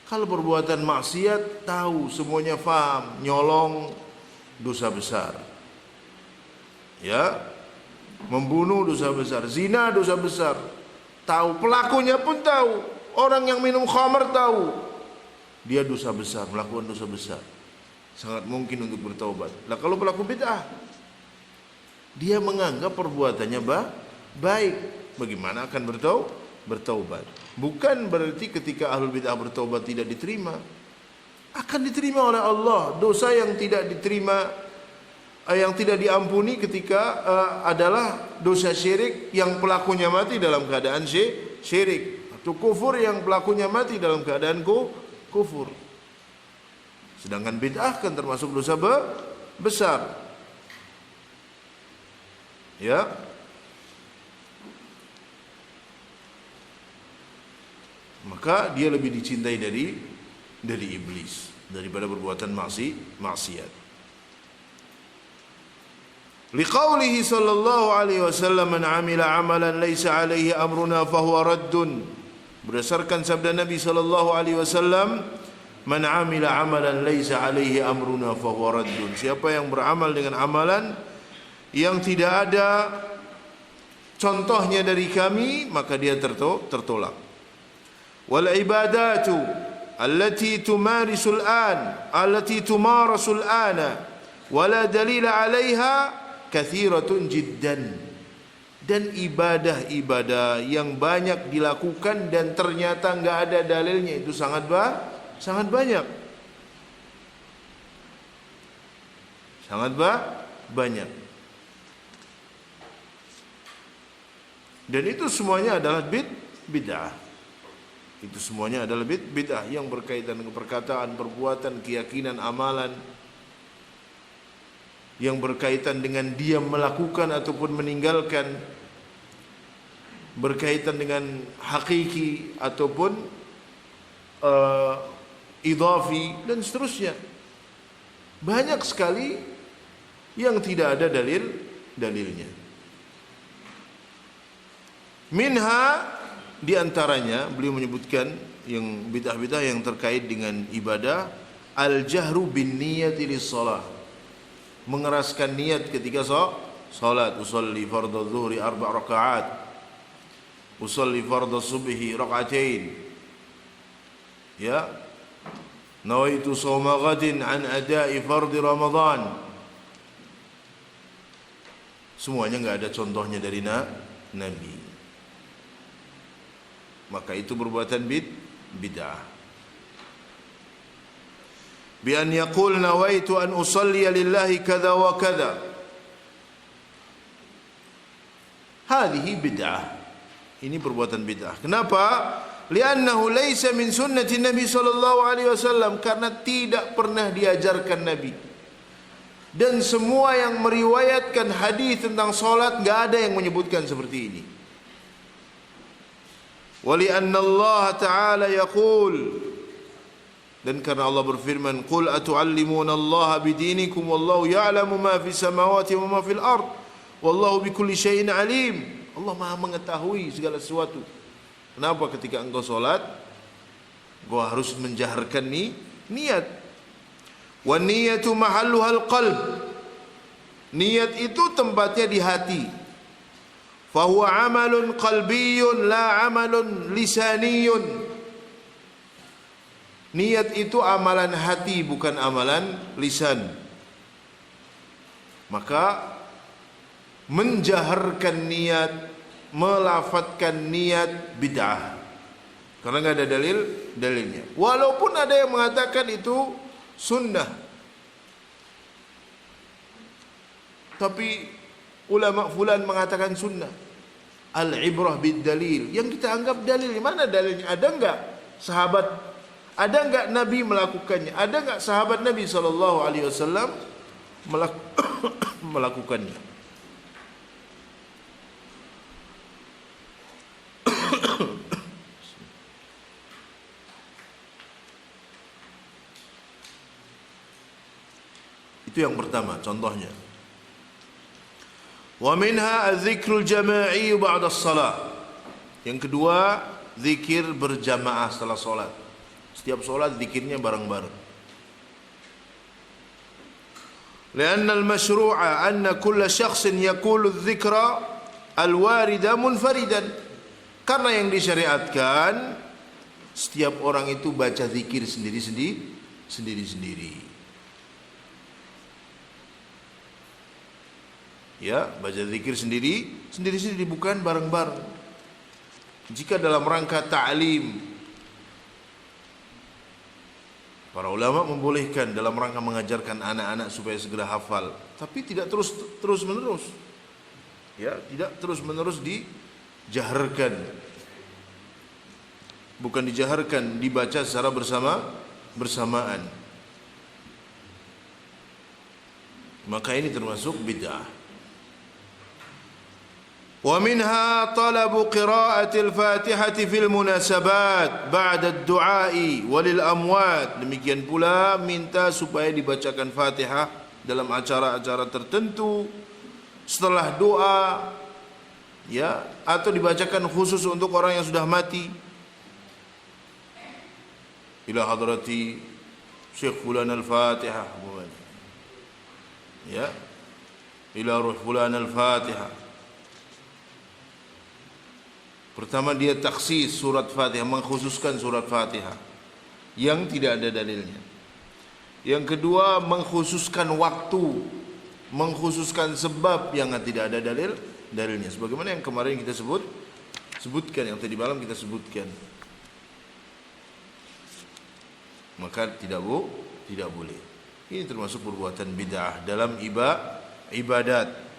Kalau perbuatan maksiat, tahu semuanya faham, nyolong dosa besar. Ya, membunuh dosa besar, zina dosa besar. Tahu, pelakunya pun tahu. Orang yang minum khamar tahu. Dia dosa besar, melakukan dosa besar. Sangat mungkin untuk bertaubat. Nah kalau pelaku bid'ah, dia menganggap perbuatannya baik. Bagaimana akan bertaubat? Bukan berarti ketika ahlul bid'ah bertaubat tidak diterima. Akan diterima oleh Allah. Dosa yang tidak diterima, yang tidak diampuni ketika adalah dosa syirik yang pelakunya mati dalam keadaan syirik, atau kufur yang pelakunya mati dalam keadaan kufur. Sedangkan bid'ah kan termasuk dosa besar. Ya. Maka dia lebih dicintai dari iblis daripada perbuatan maksiat. Liqaulihi sallallahu alaihi wasallam man amila amalan laisa alaihi amruna fahuwa raddun. Berdasarkan sabda Nabi sallallahu alaihi wasallam, man amila amalan laisa alaihi amruna fahuwa raddun. Siapa yang beramal dengan amalan yang tidak ada contohnya dari kami, maka dia tertolak. Wal ibadatu allati tumarasul ana wala dalila 'alaiha kathiratun jiddan. Dan ibadah-ibadah yang banyak dilakukan dan ternyata enggak ada dalilnya itu sangat banyak. Sangat banyak. Dan itu semuanya adalah bid'ah. Itu semuanya adalah bid'ah yang berkaitan dengan perkataan, perbuatan, keyakinan, amalan, yang berkaitan dengan dia melakukan ataupun meninggalkan, berkaitan dengan hakiki ataupun idhafi dan seterusnya. Banyak sekali yang tidak ada dalilnya. Minha, di antaranya beliau menyebutkan yang bid'ah-bid'ah yang terkait dengan ibadah, al-jahru bin niyati lis-shalah. Mengeraskan niat ketika salat. Usolli fardhu dzuhri 4 rakaat. Usolli fardhu subhi rakaatain. Ya, nawaitu shauma ghadin an ada'i fardhi Ramadan. Semuanya enggak ada contohnya dari Nabi. Maka itu perbuatan bid'ah. Bi an yaqul nawaitu an usalli lillahi kadza wa kadza. Hadhihi bid'ah. Ini perbuatan bid'ah. Kenapa? Li'annahu laysa min sunnati Nabi sallallahu alaihi wasallam, karena tidak pernah diajarkan Nabi. Dan semua yang meriwayatkan hadis tentang salat enggak ada yang menyebutkan seperti ini. Wa li'anna Allah ta'ala yaqul, dan karena Allah berfirman, qul atu'allimuna Allah bidinikum wallahu ya'lamu ma fi samawati wa ma fil ard wallahu bikulli syai'in alim. Allah Maha mengetahui segala sesuatu. Kenapa ketika engkau solat, engkau harus menjaharkan niat. Wa niyatu mahalluhal qalb. Niat itu tempatnya di hati. Fahuwa amalun qalbiyun la amalun lisaniyun. Niat itu amalan hati, bukan amalan lisan. Maka menjaharkan niat, melafadzkan niat bid'ah, karena enggak ada dalilnya. Walaupun ada yang mengatakan itu sunnah, tapi ulama fulan mengatakan sunnah. Al-ibrah bid dalil. Yang kita anggap dalil, mana dalilnya? Ada enggak sahabat? Ada enggak Nabi melakukannya? Ada enggak sahabat Nabi sallallahu alaihi wasallam melakukannya? Itu yang pertama, contohnya. Wa minha az-zikrul jama'i ba'da as-salah. Yang kedua, zikir berjamaah setelah salat. Setiap salat zikirnya bareng-bareng. Lianna al-mashru'a anna kulla shakhsin yaqulu adh-dhikra al-warida munfaridan. Karena yang disyariatkan setiap orang itu baca zikir sendiri-sendiri. Ya, baca zikir sendiri-sendiri, bukan bareng-bareng. Jika dalam rangka ta'lim, para ulama membolehkan dalam rangka mengajarkan anak-anak supaya segera hafal, tapi tidak terus-menerus. Ya, tidak terus-menerus dijaharkan. Bukan dijaharkan, dibaca secara bersamaan. Maka ini termasuk bid'ah. Wa minha talabu qira'atil Fatihati fil munasabat ba'da ad-du'a'i walil amwat. Demikian pula minta supaya dibacakan Fatihah dalam acara-acara tertentu setelah doa, ya, atau dibacakan khusus untuk orang yang sudah mati. Ila hadrati Syekh fulan al-Fatihah, ya, ila ruh fulan al-Fatihah. Pertama, dia taksis surat Fatihah, mengkhususkan surat Fatihah yang tidak ada dalilnya. Yang kedua, mengkhususkan waktu, mengkhususkan sebab yang tidak ada dalilnya. Sebagaimana yang kemarin kita sebutkan, yang tadi malam kita sebutkan. Maka tidak boleh. Ini termasuk perbuatan bid'ah dalam ibadat.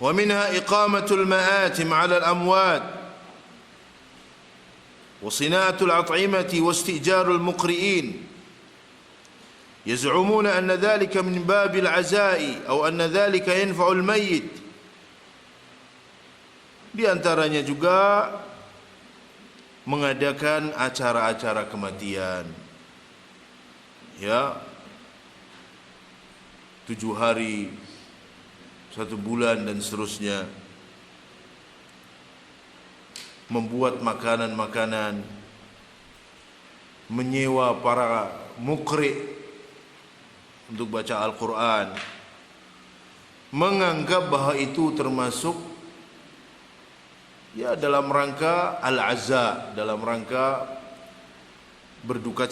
Wa minha iqamatul ma'atim 'ala al-amwat wa sina'atul at'imati wa istijarul muqri'in. Yaz'umuna anna dhalika min babil 'aza'i aw anna dhalika yanfa'ul mayyit. Di antaranya juga mengadakan acara-acara kematian, ya, 7 hari, 1 bulan dan seterusnya. Membuat makanan-makanan, menyewa para mukri untuk baca Al-Quran, menganggap bahwa itu termasuk ya dalam rangka al-azza, dalam rangka berduka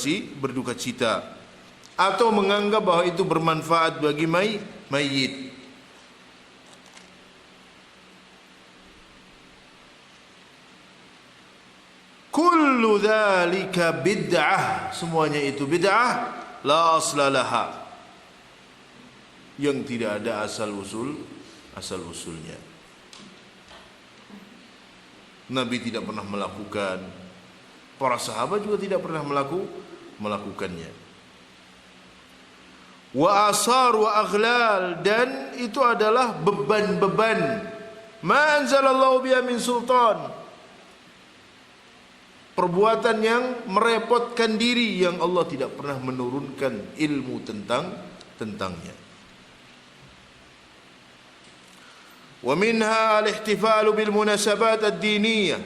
cita, atau menganggap bahwa itu bermanfaat bagi mayit. Kullu dzalika bid'ah, semuanya itu bid'ah la asla laha, yang tidak ada asal-usulnya. Nabi tidak pernah melakukan, para sahabat juga tidak pernah melakukannya. Wa asar wa aghlal, dan itu adalah beban-beban. Ma anzalallahu biha min sultan, perbuatan yang merepotkan diri, yang Allah tidak pernah menurunkan ilmu tentangnya. Wa minha al-ihtifalu bil munasabat ad-diniyah,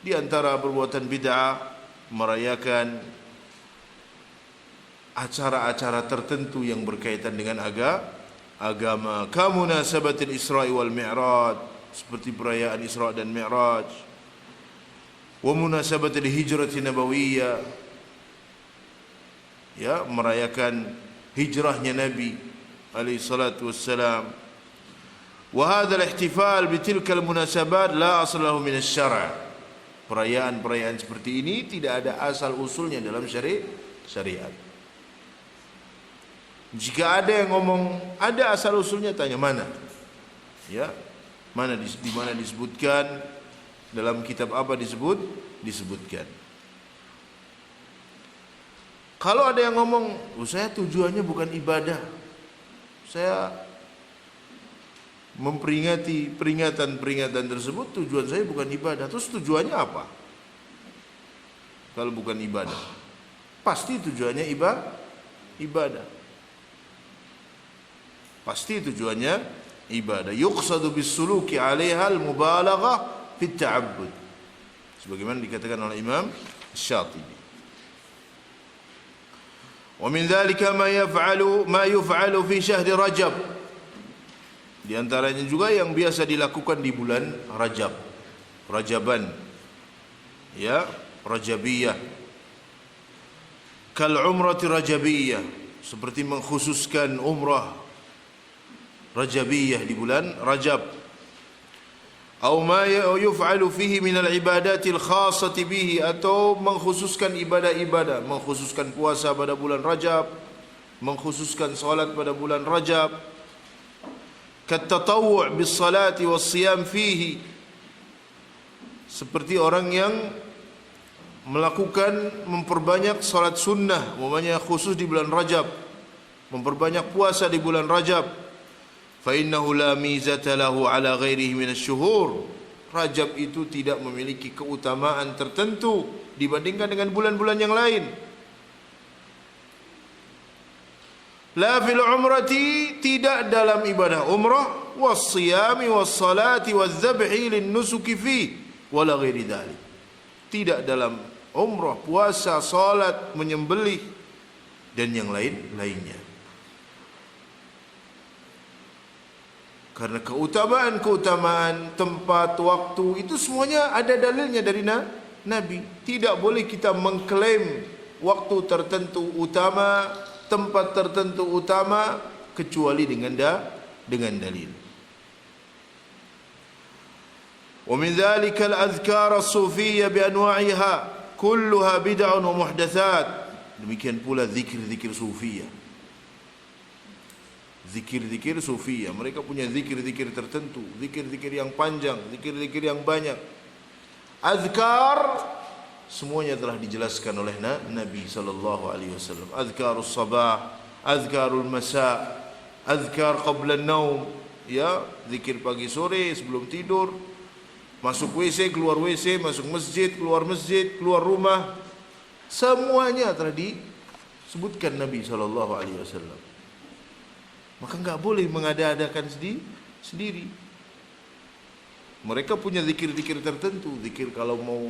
di antara perbuatan bid'ah merayakan acara-acara tertentu yang berkaitan dengan agama. Kamunasabatil Isra wal Mi'raj, seperti perayaan Isra dan Mi'raj. Wa munasabatil hijrati nabawiyah, ya, merayakan hijrahnya Nabi alaihi salatu wassalam. Wa hadzal ihtifal bitilkal munasabat la asla lahu min asy-syara'. Perayaan-perayaan seperti ini tidak ada asal usulnya dalam syariat. Jika ada yang ngomong ada asal usulnya, tanya mana? Ya, mana di mana disebutkan, dalam kitab apa disebutkan. Kalau ada yang ngomong, saya tujuannya bukan ibadah, saya memperingati peringatan tersebut, tujuan saya bukan ibadah. Terus tujuannya apa? Kalau bukan ibadah, pasti tujuannya ibadah. Pasti tujuannya ibadah. Yuqsadu bis-suluki 'alaiha al-mubalaghah fi at-ta'abbud, sebagaimana dikatakan oleh Imam Syatibi. Wa min dzalika ma yuf'alu fi syahri Rajab, di antaranya juga yang biasa dilakukan di bulan Rajab, Rajaban, ya, Rajabiyah. Kal umrati Rajabiyah, seperti mengkhususkan umrah Rajabiyah di bulan Rajab. Atau ma yuf'alu fihi min al-ibadatil khassati bihi, atau mengkhususkan ibadah-ibadah, mengkhususkan puasa pada bulan Rajab, mengkhususkan salat pada bulan Rajab. Katatawwu' bis salati was siyam fihi, seperti orang yang memperbanyak salat sunnah, umpamanya khusus di bulan Rajab, memperbanyak puasa di bulan Rajab. Fa innahu la mizata lahu ala ghairihi min asy-syuhur, Rajab itu tidak memiliki keutamaan tertentu dibandingkan dengan bulan-bulan yang lain. La fil umrati, tidak dalam ibadah umrah, was siyami was salati waz zabhi lin nusuki fi wala ghairi dzalik, tidak dalam umrah, puasa, salat, menyembelih dan yang lainnya. Karena keutamaan tempat, waktu itu semuanya ada dalilnya dari Nabi. Tidak boleh kita mengklaim waktu tertentu utama, tempat tertentu utama, kecuali dengan dalil. Wa min dzalika al-adhkar as-sufiyyah bi anwa'iha kulluha bid'un wa muhdatsat. Demikian pula zikir-zikir sufiyah. Zikir-zikir sufiyah, mereka punya zikir-zikir tertentu, zikir-zikir yang panjang, zikir-zikir yang banyak. Azkar semuanya telah dijelaskan oleh Nabi sallallahu alaihi wasallam. Azkarus sabah, azkarul masa, azkar qabla an-naum, ya, zikir pagi sore sebelum tidur, masuk WC, keluar WC, masuk masjid, keluar rumah, semuanya telah disebutkan Nabi sallallahu alaihi wasallam. Maka enggak boleh mengada-adakan sendiri. Mereka punya zikir-zikir tertentu. Zikir kalau mau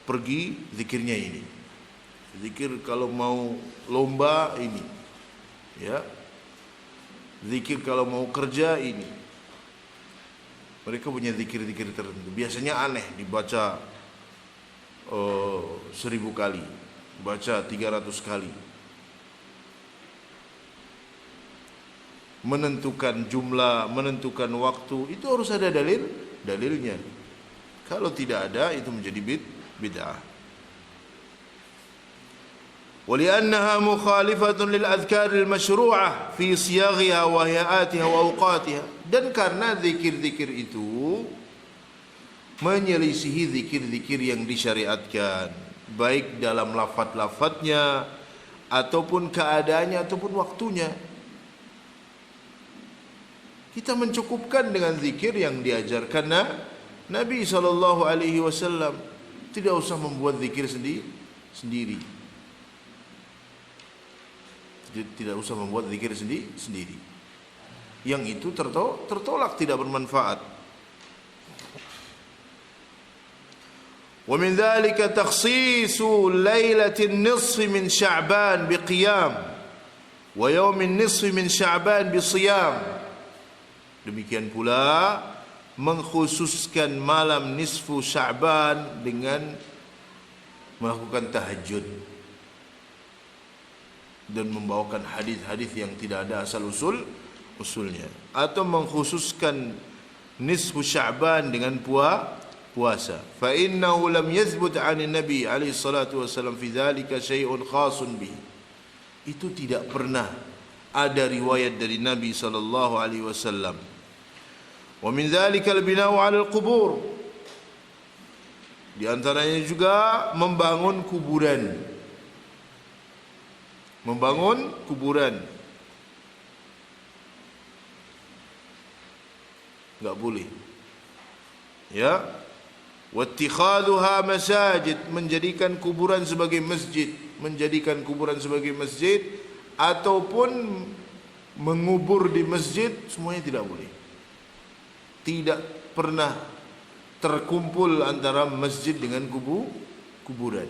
pergi, zikirnya ini. Zikir kalau mau lomba, ini. Ya. Zikir kalau mau kerja, ini. Mereka punya zikir-zikir tertentu. Biasanya aneh, dibaca 1000 kali, baca 300 kali. Menentukan jumlah, menentukan waktu, itu harus ada dalilnya. Kalau tidak ada, itu menjadi bid'ah. ولأنها مخالفة للأذكار المشروعة في صياغها وهيئاتها وأوقاتها. Dan karena zikir-zikir itu menyelisihi zikir-zikir yang disyariatkan, baik dalam lafaz-lafaznya ataupun keadaannya ataupun waktunya. Kita mencukupkan dengan zikir yang diajarkan Nabi SAW. Tidak usah membuat zikir sendiri. Tidak usah membuat zikir sendiri. Yang itu tertolak, tidak bermanfaat. Wa min dzalika takhsisu lailatin nisfi min Sya'ban biqiyam wa yaumin nisfi min Sya'ban bisiyam. Demikian pula mengkhususkan malam nisfu Sya'ban dengan melakukan tahajud dan membawakan hadis-hadis yang tidak ada asal usulnya, atau mengkhususkan nisfu Sya'ban dengan puasa. Fa innahu lam yathbut 'ani Nabi alaihi salatu wasallam fi dzalika syai'un khasun bihi. Itu tidak pernah ada riwayat dari Nabi sallallahu alaihi wasallam. Wa min dzalika al-bina'u 'ala al-qubur. Di antaranya juga membangun kuburan. Enggak boleh. Ya. Wattikhadhuha masajid, menjadikan kuburan sebagai masjid, ataupun mengubur di masjid, semuanya tidak boleh. Tidak pernah terkumpul antara masjid dengan kuburan.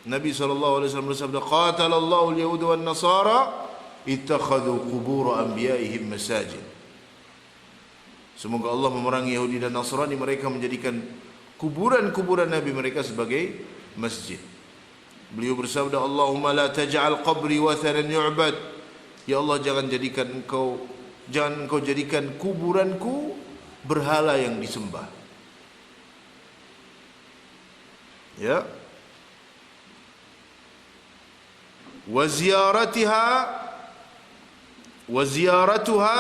Nabi SAW bersabda, qatalallahu al-yahud wan nasara ittakhadhu qubur anbiya'ihim masajid. Semoga Allah memerangi Yahudi dan Nasrani, mereka menjadikan kuburan-kuburan Nabi mereka sebagai masjid. Beliau bersabda, Allahumma la taj'al qabri wathanan yu'bad. Ya Allah, jangan engkau jadikan kuburanku berhala yang disembah. Ya. Wa ziyaratuha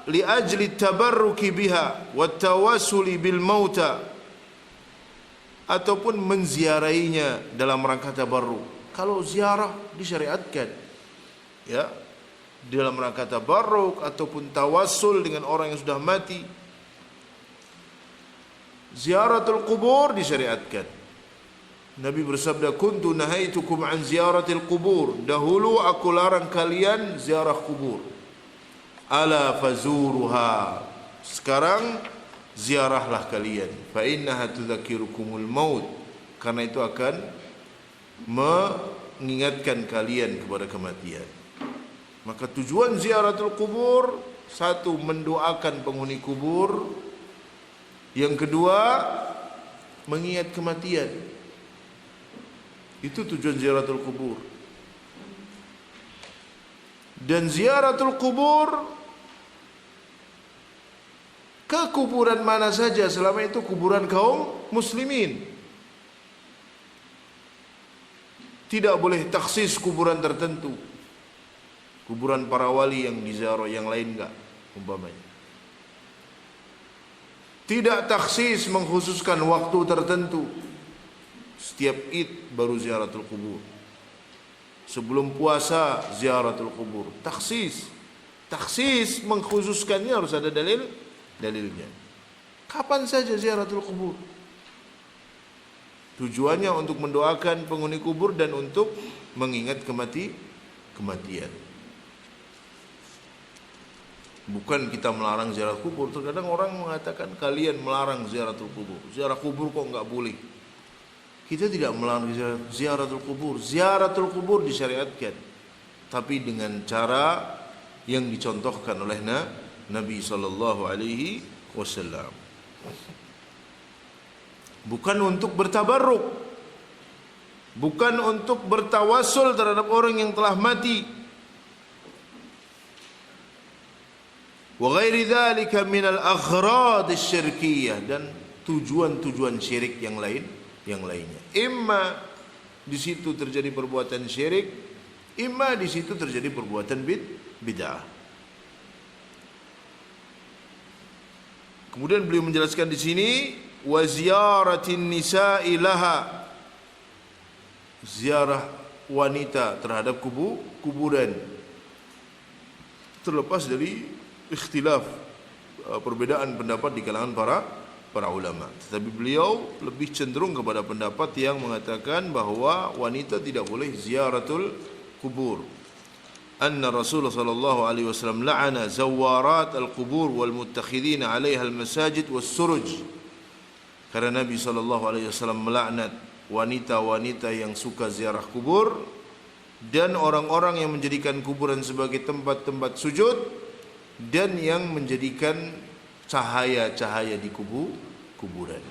li ajli tabarruki biha wa tawassuli bil mauta, ataupun menziarahinya dalam rangka tabarruk. Kalau ziarah disyariatkan, ya, dalam rangka tabarruk ataupun tawassul dengan orang yang sudah mati. Ziaratul qubur disyariatkan. Nabi bersabda, kuntu nahaitukum an ziyaratil qubur. Dahulu aku larang kalian ziarah kubur. Ala fazuruha. Sekarang ziarahlah kalian. Fa innaha tudzakirukumul maut. Karena itu akan mengingatkan kalian kepada kematian. Maka tujuan ziaratul kubur, satu, mendoakan penghuni kubur. Yang kedua, mengingat kematian. Itu tujuan ziaratul kubur. Dan ziaratul kubur, ke kuburan mana saja selama itu kuburan kaum muslimin. Tidak boleh taksis kuburan tertentu. Kuburan para wali yang diziarah, yang lain enggak, umpamanya. Tidak taksis mengkhususkan waktu tertentu. Setiap Id baru ziaratul kubur. Sebelum puasa ziaratul kubur. Taksis mengkhususkannya harus ada dalilnya. Kapan saja ziaratul kubur. Tujuannya untuk mendoakan penghuni kubur dan untuk mengingat kematian. Bukan kita melarang ziarah kubur. Terkadang orang mengatakan kalian melarang ziaratul kubur. Ziarah kubur kok enggak boleh. Kita tidak melarang ziaratul kubur. Ziaratul kubur disyariatkan, tapi dengan cara yang dicontohkan oleh Nabi sallallahu alaihi wasallam. bukan untuk bertabarruk, bukan untuk bertawassul terhadap orang yang telah mati. Wa ghairi dzalika min al-aghrad asy-syirkiyah, dan tujuan-tujuan syirik yang lainnya. Imma di situ terjadi perbuatan syirik, imma di situ terjadi perbuatan bid'ah. Kemudian beliau menjelaskan di sini wa ziyaratin nisa'i laha, ziarah wanita terhadap kuburan, terlepas dari ikhtilaf, perbedaan pendapat di kalangan para ulama. Tetapi beliau lebih cenderung kepada pendapat yang mengatakan bahwa wanita tidak boleh ziaratul kubur. Anna Rasulullah sallallahu alaihi wasallam la'ana zawarat al-qubur wal muttakhidina 'alaiha al-masajid was-suruj. Karena Nabi sallallahu alaihi wasallam melaknat wanita-wanita yang suka ziarah kubur dan orang-orang yang menjadikan kuburan sebagai tempat-tempat sujud dan yang menjadikan cahaya-cahaya di kuburan.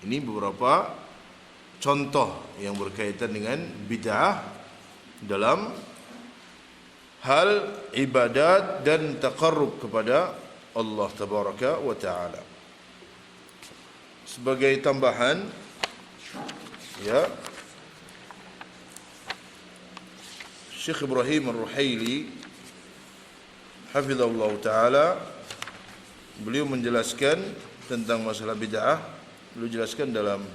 Ini beberapa contoh yang berkaitan dengan bid'ah dalam hal ibadat dan taqarrub kepada Allah tabaraka wa taala. Sebagai tambahan, ya, Syekh Ibrahim Ar-Ruhaili hafizahullah taala, beliau menjelaskan tentang masalah bid'ah. Beliau jelaskan dalam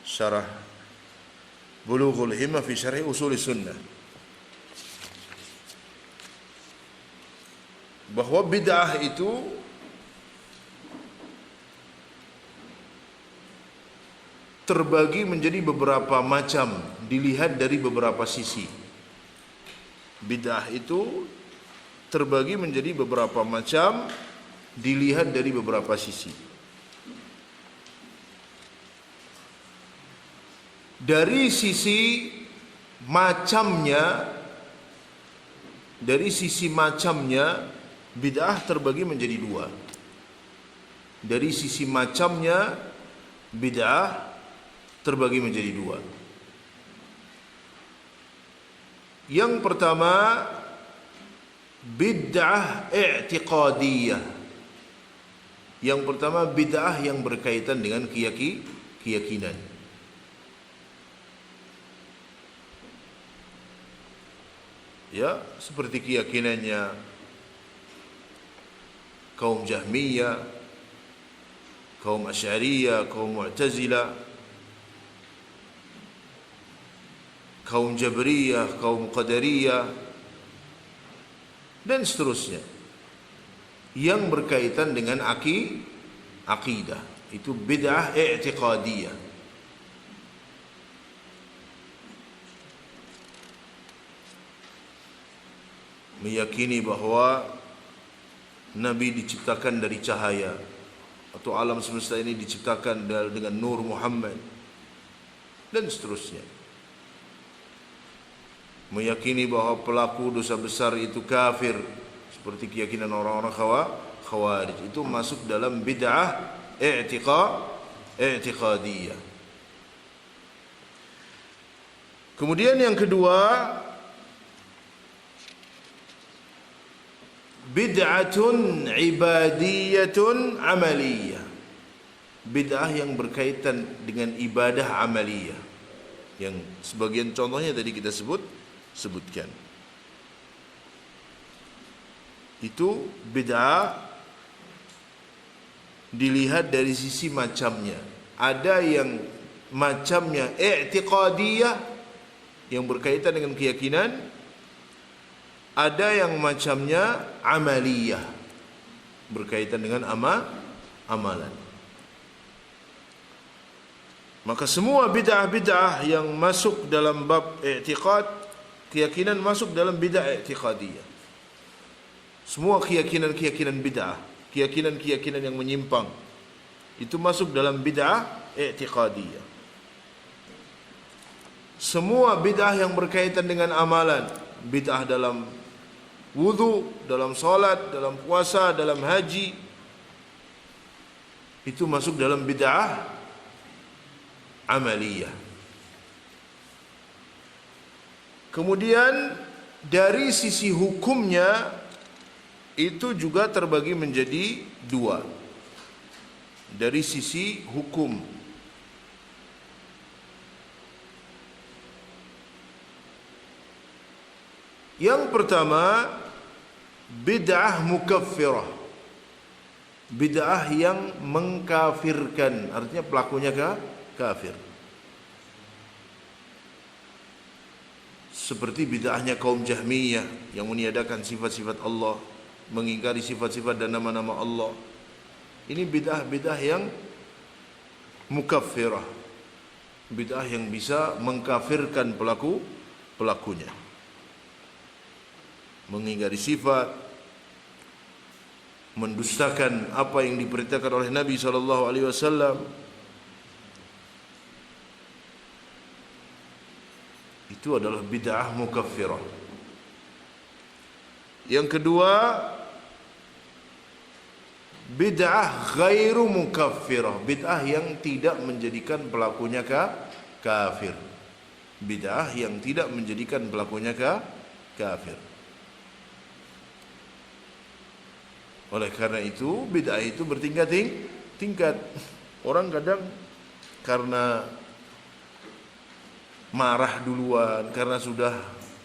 syarah Bulughul Himmah fi Syarh Ushul Sunnah bahwa bid'ah itu terbagi menjadi beberapa macam, dilihat dari beberapa sisi. Bid'ah itu terbagi menjadi beberapa macam, dilihat dari beberapa sisi. Dari sisi macamnya, bid'ah terbagi menjadi dua. Dari sisi macamnya, bid'ah terbagi menjadi dua. Yang pertama, bid'ah i'tiqadiyah. Yang pertama, bid'ah yang berkaitan dengan keyakinan. Ya, seperti keyakinannya kaum Jahmiyah, kaum Asy'ariyah, kaum Mu'tazilah, kaum Jabriyah, kaum Qadariyah, dan seterusnya yang berkaitan dengan akidah. Itu bid'ah i'tiqadiyah. Meyakini bahwa Nabi diciptakan dari cahaya, atau alam semesta ini diciptakan dengan nur Muhammad, dan seterusnya. Meyakini bahwa pelaku dosa besar itu kafir, seperti keyakinan orang-orang Khawarij. Itu masuk dalam bid'ah i'tiqadiyah. Kemudian yang kedua, bid'atun ibadiyatun amaliyah. Bid'ah yang berkaitan dengan ibadah amaliyah, yang sebagian contohnya tadi kita sebutkan. Itu bid'ah dilihat dari sisi macamnya. Ada yang macamnya i'tiqadiyah, yang berkaitan dengan keyakinan. Ada yang macamnya amaliyah, berkaitan dengan amalan. Maka semua bid'ah-bid'ah yang masuk dalam bab i'tiqad, keyakinan, masuk dalam bid'ah i'tiqadiyah. Semua keyakinan-keyakinan bid'ah, keyakinan-keyakinan yang menyimpang, itu masuk dalam bid'ah i'tiqadiyah. Semua bid'ah yang berkaitan dengan amalan, bid'ah dalam wudu, dalam salat, dalam puasa, dalam haji, Itu masuk dalam bid'ah amaliyah. Kemudian dari sisi hukumnya itu juga terbagi menjadi dua. Dari sisi hukum, yang pertama bid'ah mukaffirah, bid'ah yang mengkafirkan, artinya pelakunya kafir. Seperti bid'ahnya kaum Jahmiyah yang meniadakan sifat-sifat Allah, mengingkari sifat-sifat dan nama-nama Allah. Ini bid'ah yang mukaffirah, bid'ah yang bisa mengkafirkan pelakunya. Mengingkari sifat, mendustakan apa yang diperintahkan oleh Nabi SAW. Itu adalah bid'ah mukaffirah. Yang kedua, bid'ah ghairu mukaffirah, bid'ah yang tidak menjadikan pelakunya kafir. Bid'ah yang tidak menjadikan pelakunya kafir. Oleh karena itu, bid'ah itu bertingkat. Orang kadang karena marah duluan, karena sudah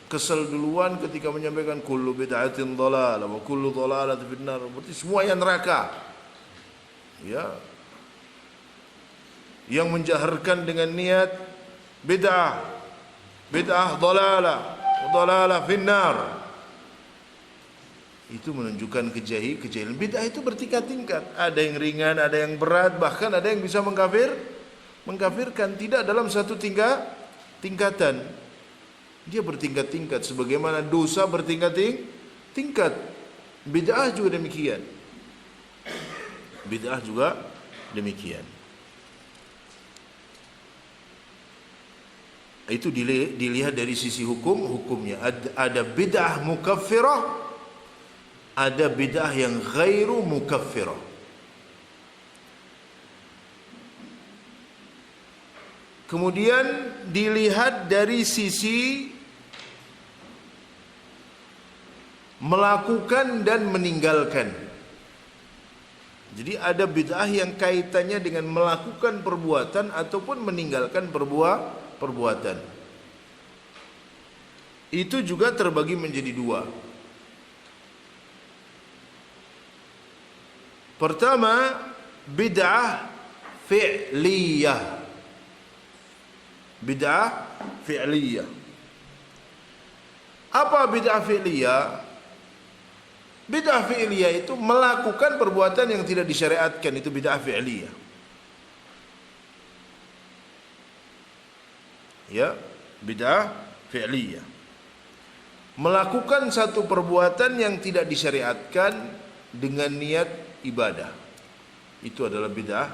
kesel duluan ketika menyampaikan kullu bid'atin dhalalah wa kullu dhalalatin finnar, berarti semua yang neraka. Ya. Yang menjaharkan dengan niat bid'ah dhalalah finnar. Itu menunjukkan kejahilan. Bid'ah itu bertingkat-tingkat. Ada yang ringan, ada yang berat, bahkan ada yang bisa mengkafirkan, tidak dalam satu tingkatan. Dia bertingkat-tingkat sebagaimana dosa bertingkat-tingkat. Bid'ah juga demikian. Bid'ah juga demikian. Itu dilihat dari sisi hukumnya. Ada bid'ah mukaffirah, ada bid'ah yang ghairu mukaffirah. Kemudian dilihat dari sisi melakukan dan meninggalkan. Jadi ada bid'ah yang kaitannya dengan melakukan perbuatan ataupun meninggalkan perbuatan. Itu juga terbagi menjadi dua. Pertama, bid'ah fi'liyah. Bid'ah fi'liyah. Apa bid'ah fi'liyah? Bid'ah fi'liyah itu melakukan perbuatan yang tidak disyariatkan, itu bid'ah fi'liyah. Ya, bid'ah fi'liyah. Melakukan satu perbuatan yang tidak disyariatkan dengan niat ibadah. Itu adalah bid'ah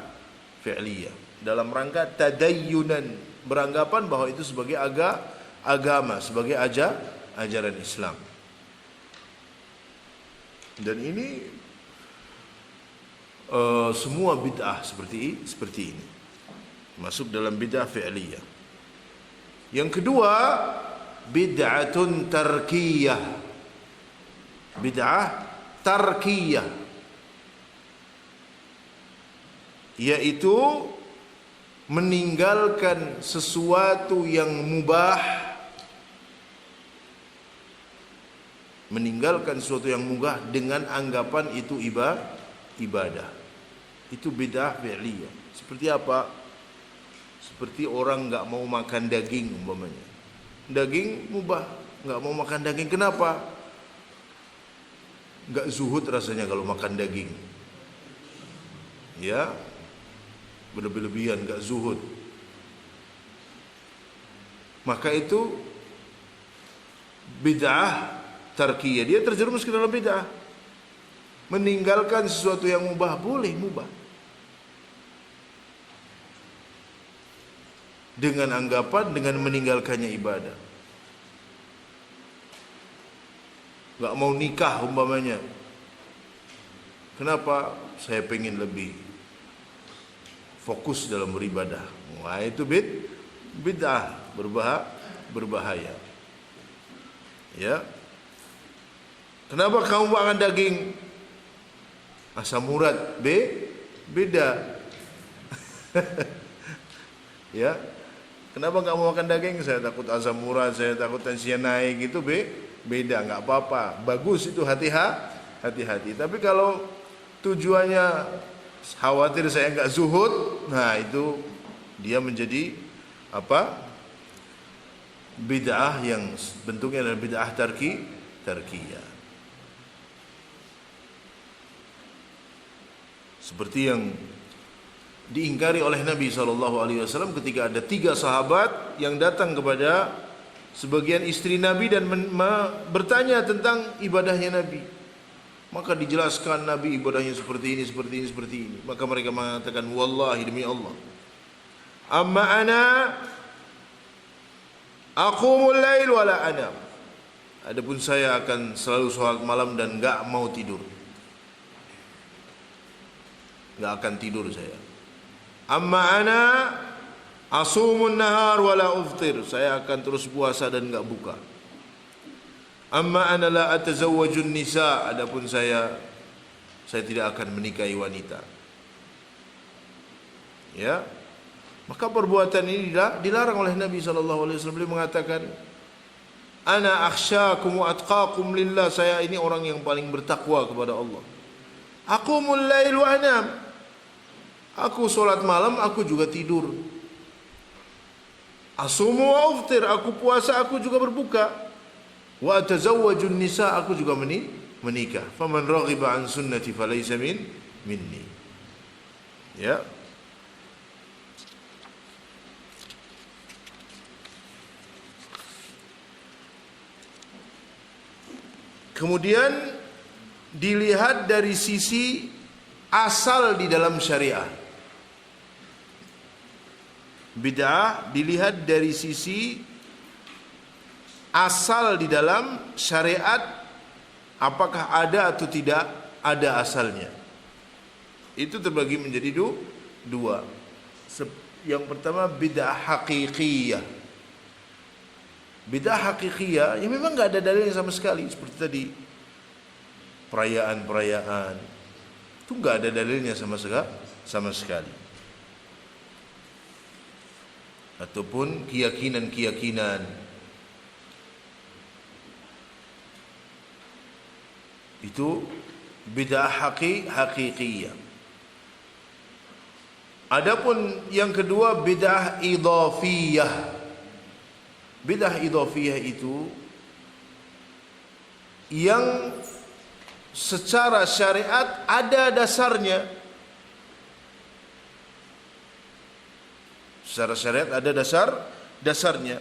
fi'liyah. Dalam rangka tadayyunan, beranggapan bahwa itu sebagai agama, sebagai ajaran Islam. Dan ini semua bid'ah seperti ini masuk dalam bid'ah fi'liyah. Yang kedua, bid'atun tarkiyah. Bid'ah tarkiyah, yaitu meninggalkan sesuatu yang mubah, meninggalkan sesuatu yang mubah dengan anggapan itu ibadah. Itu bid'ah fi'liyah. Seperti apa? Seperti orang enggak mau makan daging umpamanya. Daging mubah, enggak mau makan daging. Kenapa? Enggak zuhud rasanya kalau makan daging. Ya, berlebihan, enggak zuhud. Maka itu bid'ah tarkiyah, dia terjerumus ke dalam bid'ah. Meninggalkan sesuatu yang mubah, boleh mubah, dengan anggapan dengan meninggalkannya ibadah. Gak mau nikah umpamanya. Kenapa? Saya pengen lebih fokus dalam beribadah. Wah, itu bid'ah, berbahaya. Ya. Kenapa kamu makan daging? Asam urat beda. Ya. Kenapa kamu makan daging? Saya takut asam urat, saya takut tensinya naik, gitu beda, nggak apa-apa. Bagus itu, hati-hati. Tapi kalau tujuannya khawatir saya nggak zuhud, nah itu dia menjadi apa? Bid'ah yang bentuknya adalah bid'ah tarkiyah. Seperti yang diingkari oleh Nabi SAW ketika ada 3 sahabat yang datang kepada sebagian istri Nabi dan bertanya tentang ibadahnya Nabi. Maka dijelaskan Nabi ibadahnya seperti ini. Maka mereka mengatakan, wallahi demi Allah, amma ana aqumul lail wala anam. Adapun saya akan selalu sholat malam dan enggak mau tidur. Enggak akan tidur saya. Amma ana asumun nahar wala uftir. Saya akan terus puasa dan enggak buka. Amma ana la atazawwajun nisa. Adapun saya tidak akan menikahi wanita. Ya. Maka perbuatan ini dilarang oleh Nabi SAW. Beliau mengatakan, ana akhsyakum wa atqakum lillah. Saya ini orang yang paling bertakwa kepada Allah. Aqumul lail wa anam. Aku solat malam, aku juga tidur. Asumu wa uftir. Aku puasa, aku juga berbuka. Wa atazawwajun nisa. Aku juga menikah. Faman raghiba an sunnati falaysa minni. Ya. Kemudian dilihat dari sisi asal di dalam syariah. Bid'ah dilihat dari sisi asal di dalam syariat, apakah ada atau tidak ada asalnya. Itu terbagi menjadi dua. Yang pertama bid'ah hakikiyah. Bid'ah hakikiyah yang memang nggak ada dalilnya sama sekali, seperti tadi perayaan itu nggak ada dalilnya sama sekali. Ataupun keyakinan itu bid'ah hakikiyah. Adapun yang kedua bid'ah idhafiyah. Bid'ah idhafiyah itu yang secara syariat ada dasarnya. Secara syariat ada dasarnya.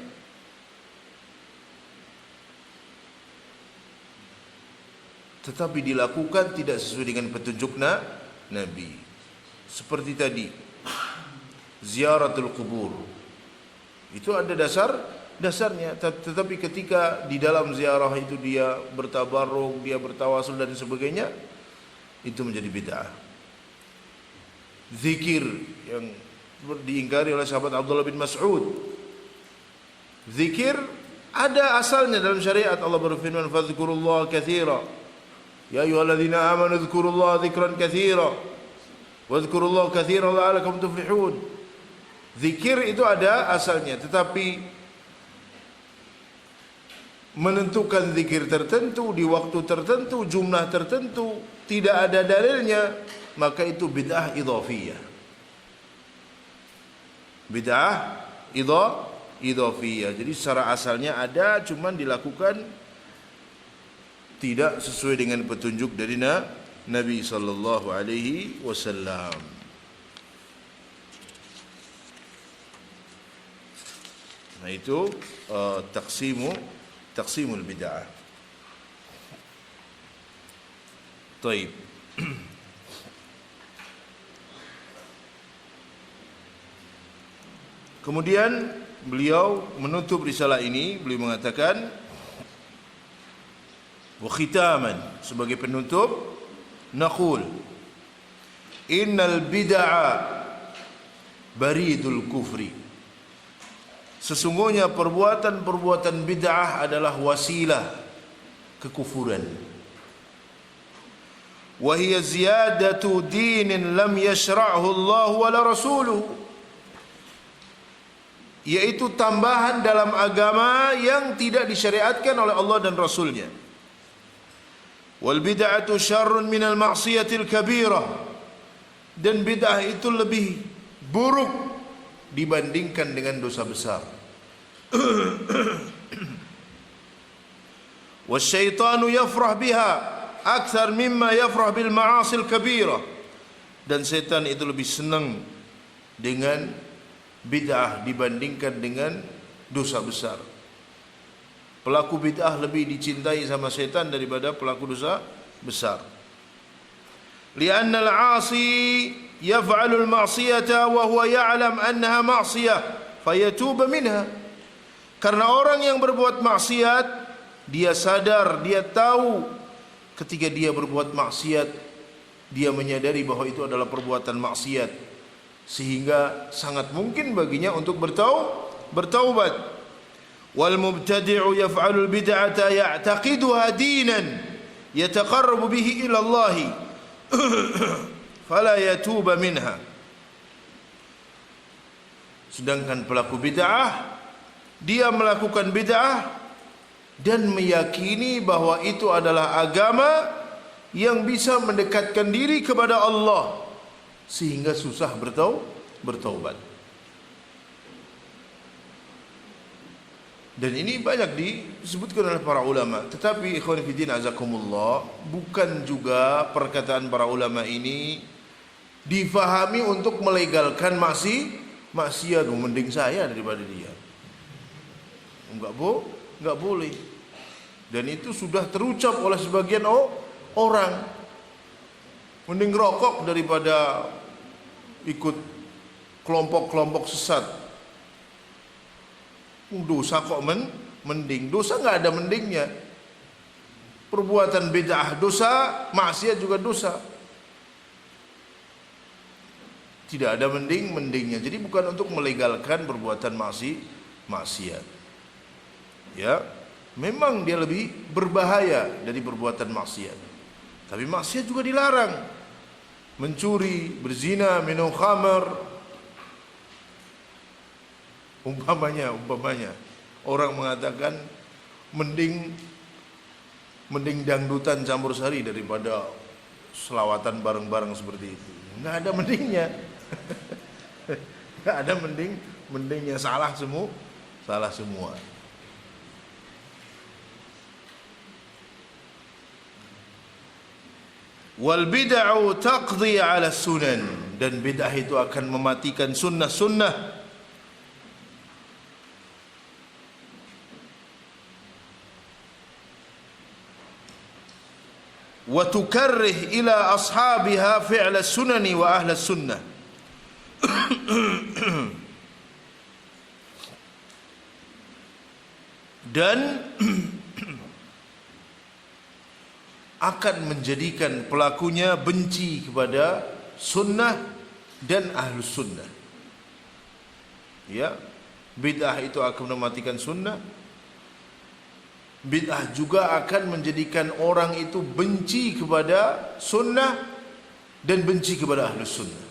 Tetapi dilakukan tidak sesuai dengan petunjuk Nabi. Seperti tadi, ziaratul kubur. Itu ada dasarnya, tetapi ketika di dalam ziarah itu dia bertabarruk, dia bertawasul dan sebagainya, itu menjadi bid'ah. Zikir yang diingkari oleh sahabat Abdullah bin Mas'ud. Zikir ada asalnya dalam syariat. Allah berfirman, fadhkurullaha katsira. Ya ayyuhalladzina amanu dzkurullaha dzikran katsira. Wadhkurullaha katsira la'allakum tuflihun. Zikir itu ada asalnya, tetapi menentukan zikir tertentu di waktu tertentu, jumlah tertentu, tidak ada dalilnya, maka itu bid'ah idhafiyah. Bid'ah idhafiyah. Jadi secara asalnya ada, cuman dilakukan tidak sesuai dengan petunjuk dari Nabi sallallahu alaihi wasallam. Nah itu taqsimul bid'ah. Baik. Kemudian beliau menutup risalah ini, beliau mengatakan, wa khitaman, sebagai penutup, naqul innal bid'a baridul kufri. Sesungguhnya perbuatan-perbuatan bid'ah adalah wasilah kekufuran. Wa hiya ziyadatu dinin lam yashra'hu Allah wala rasuluhu, yaitu tambahan dalam agama yang tidak disyariatkan oleh Allah dan Rasulnya. Wal bid'atu syarrun minal ma'siyatil kabirah, dan bid'ah itu lebih buruk dibandingkan dengan dosa besar. Wasyaitanu yafrah biha akthar mimma yafrah bil ma'asil kabirah, dan setan itu lebih senang dengan bid'ah dibandingkan dengan dosa besar. Pelaku bid'ah lebih dicintai sama setan daripada pelaku dosa besar. Lianna al-'asi yaf'alu al-ma'siyata wa huwa ya'lam annaha ma'siyah fayatuba minha. Karena orang yang berbuat maksiat, dia sadar, dia tahu ketika dia berbuat maksiat, dia menyadari bahwa itu adalah perbuatan maksiat, sehingga sangat mungkin baginya untuk bertaubat. Wal mubtadi'u yaf'alu al-bid'ata ya'taqiduha dinan yataqarrabu bihi ila Allah fala yatuba minha. Sedangkan pelaku bid'ah, dia melakukan bid'ah dan meyakini bahwa itu adalah agama yang bisa mendekatkan diri kepada Allah, sehingga susah bertaubat. Dan ini banyak disebutkan oleh para ulama. Tetapi ikhwan fillah azakumullah, bukan juga perkataan para ulama ini difahami untuk melegalkan maksiat. Mending saya daripada dia. Enggak boleh. Dan itu sudah terucap oleh sebagian orang. Mending rokok daripada ikut kelompok-kelompok sesat. Dosa kok mending. Dosa enggak ada mendingnya. Perbuatan bid'ah dosa, maksiat juga dosa. Tidak ada mendingnya. Jadi bukan untuk melegalkan perbuatan maksiat. Ya, memang dia lebih berbahaya dari perbuatan maksiat. Tapi maksiat juga dilarang. Mencuri, berzina, minum khamar. Umpamanya orang mengatakan mending dangdutan campur sari daripada selawatan bareng-bareng seperti itu. Enggak ada mendingnya. Enggak ada mendingnya, salah semua. Wal bid'u taqdi 'ala sunan, dan bid'ah itu akan mematikan sunnah-sunnah. Wa tukarrih ila ashabiha fi'l as-sunani wa ahli as-sunnah. Dan akan menjadikan pelakunya benci kepada sunnah dan ahlus sunnah. Ya, bid'ah itu akan mematikan sunnah. Bid'ah juga akan menjadikan orang itu benci kepada sunnah dan benci kepada ahlus sunnah.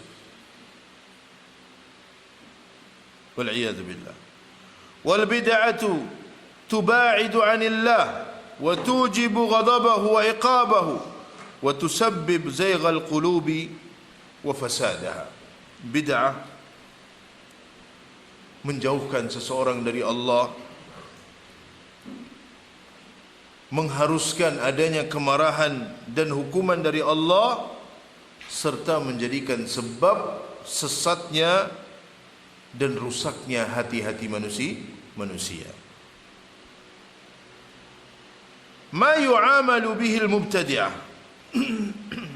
Wal'iyadu billah. Wal bid'atu tuba'idu 'anillah wa tujibu ghadabahu wa iqabahu wa tusabbib zayghal qulubi wa fasadaha. Bid'ah menjauhkan seseorang dari Allah, mengharuskan adanya kemarahan dan hukuman dari Allah, serta menjadikan sebab sesatnya dan rusaknya hati-hati manusia. Ma yu'amalu bihil mubtadi'ah.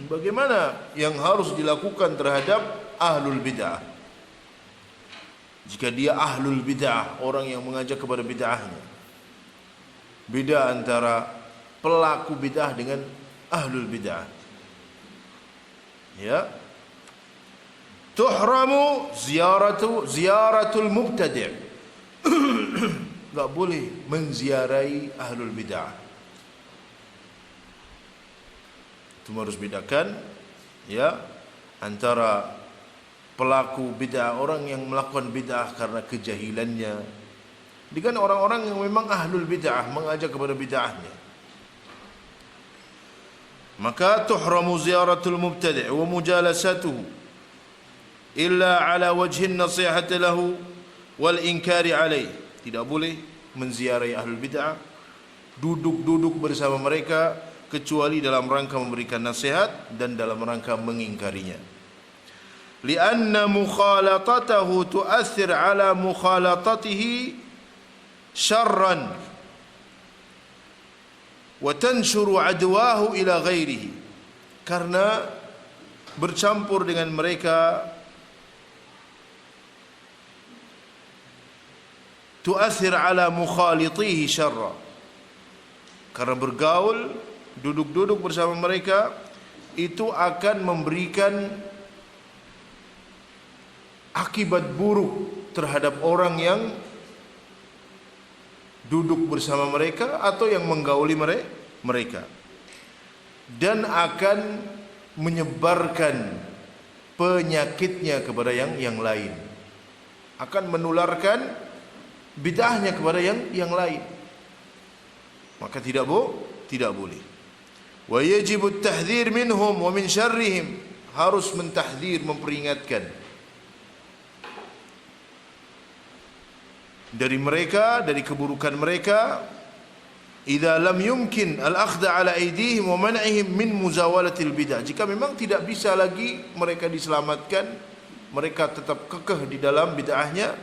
Bagaimana yang harus dilakukan terhadap ahlul bid'ah? Jika dia ahlul bid'ah, orang yang mengajak kepada bid'ahnya. Beda antara pelaku bid'ah dengan ahlul bid'ah. Ya. Tuhramu ziyaratul mubtadi'. Enggak boleh menziarahi ahlul bid'ah. Itu harus bedakan ya antara pelaku bid'ah, orang yang melakukan bid'ah karena kejahilannya, dengan orang-orang yang memang ahlul bid'ah, mengajak kepada bid'ahnya. Maka tuhramu ziyaratul mubtadi' wa mujalasatuhu illa ala wajhin nasihati lahu wal inkari alaih. Tidak boleh menziarahi ahlul bid'ah, duduk-duduk bersama mereka, kecuali dalam rangka memberikan nasihat dan dalam rangka mengingkarinya. Lianna mukhalatatahu tu'athir ala mukhalatatihi syarran wa tanshuru adwahu ila ghairihi. Karena bercampur dengan mereka tu'athir ala mukhalitihi syarra, karena bergaul, duduk-duduk bersama mereka itu akan memberikan akibat buruk terhadap orang yang duduk bersama mereka atau yang menggauli mereka, dan akan menyebarkan penyakitnya kepada yang lain, akan menularkan bid'ahnya kepada yang lain. Maka tidak boleh. Wa yajibu at-tahdhir minhum wa min syarrihim, harus mentahdzir, memperingatkan dari mereka, dari keburukan mereka. Idza lam yumkin al-akhdha ala aydihim wa man'ihim min muzawalatil bid'ah. Jika memang tidak bisa lagi mereka diselamatkan, mereka tetap kekeh di dalam bid'ahnya,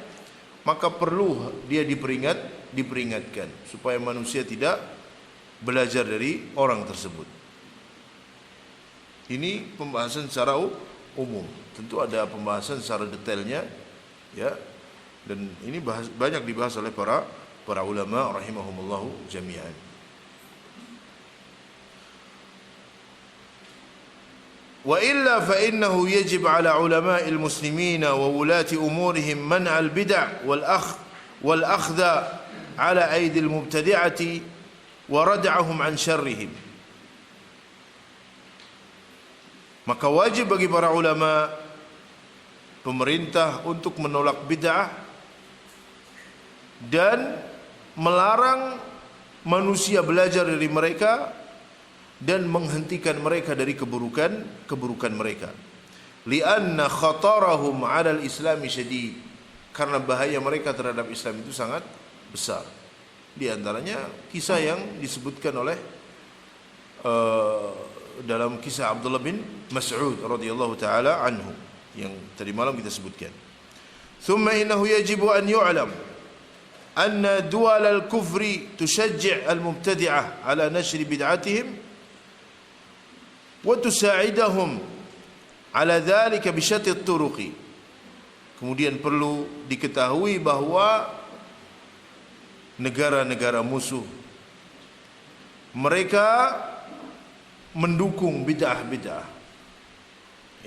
maka perlu dia diperingatkan supaya manusia tidak belajar dari orang tersebut. Ini pembahasan secara umum. Tentu ada pembahasan secara detailnya, ya. Dan ini banyak dibahas oleh para ulama rahimahumullahu jami'an. وإلا فإنه يجب على علماء المسلمين وولاة أمورهم منع البدع والأخذ على أيدي المبتدعة وردعهم عن شرهم. Maka wajib bagi para ulama, pemerintah, untuk menolak bid'ah dan melarang manusia belajar dari mereka dan menghentikan mereka dari keburukan mereka. Lianna khatarahum 'ala al-islam syadid, karena bahaya mereka terhadap Islam itu sangat besar. Di antaranya kisah yang disebutkan oleh dalam kisah Abdullah bin Mas'ud radhiyallahu taala anhu yang tadi malam kita sebutkan. Thumma innahu yajibu an yu'lam anna duwal al-kufri tushajji' al-mubtadi'ah 'ala nashri bid'atihim wa tusa'idahum ala dhalika bi syatti turuqi. Kemudian perlu diketahui bahwa negara-negara musuh mereka mendukung bid'ah-bid'ah.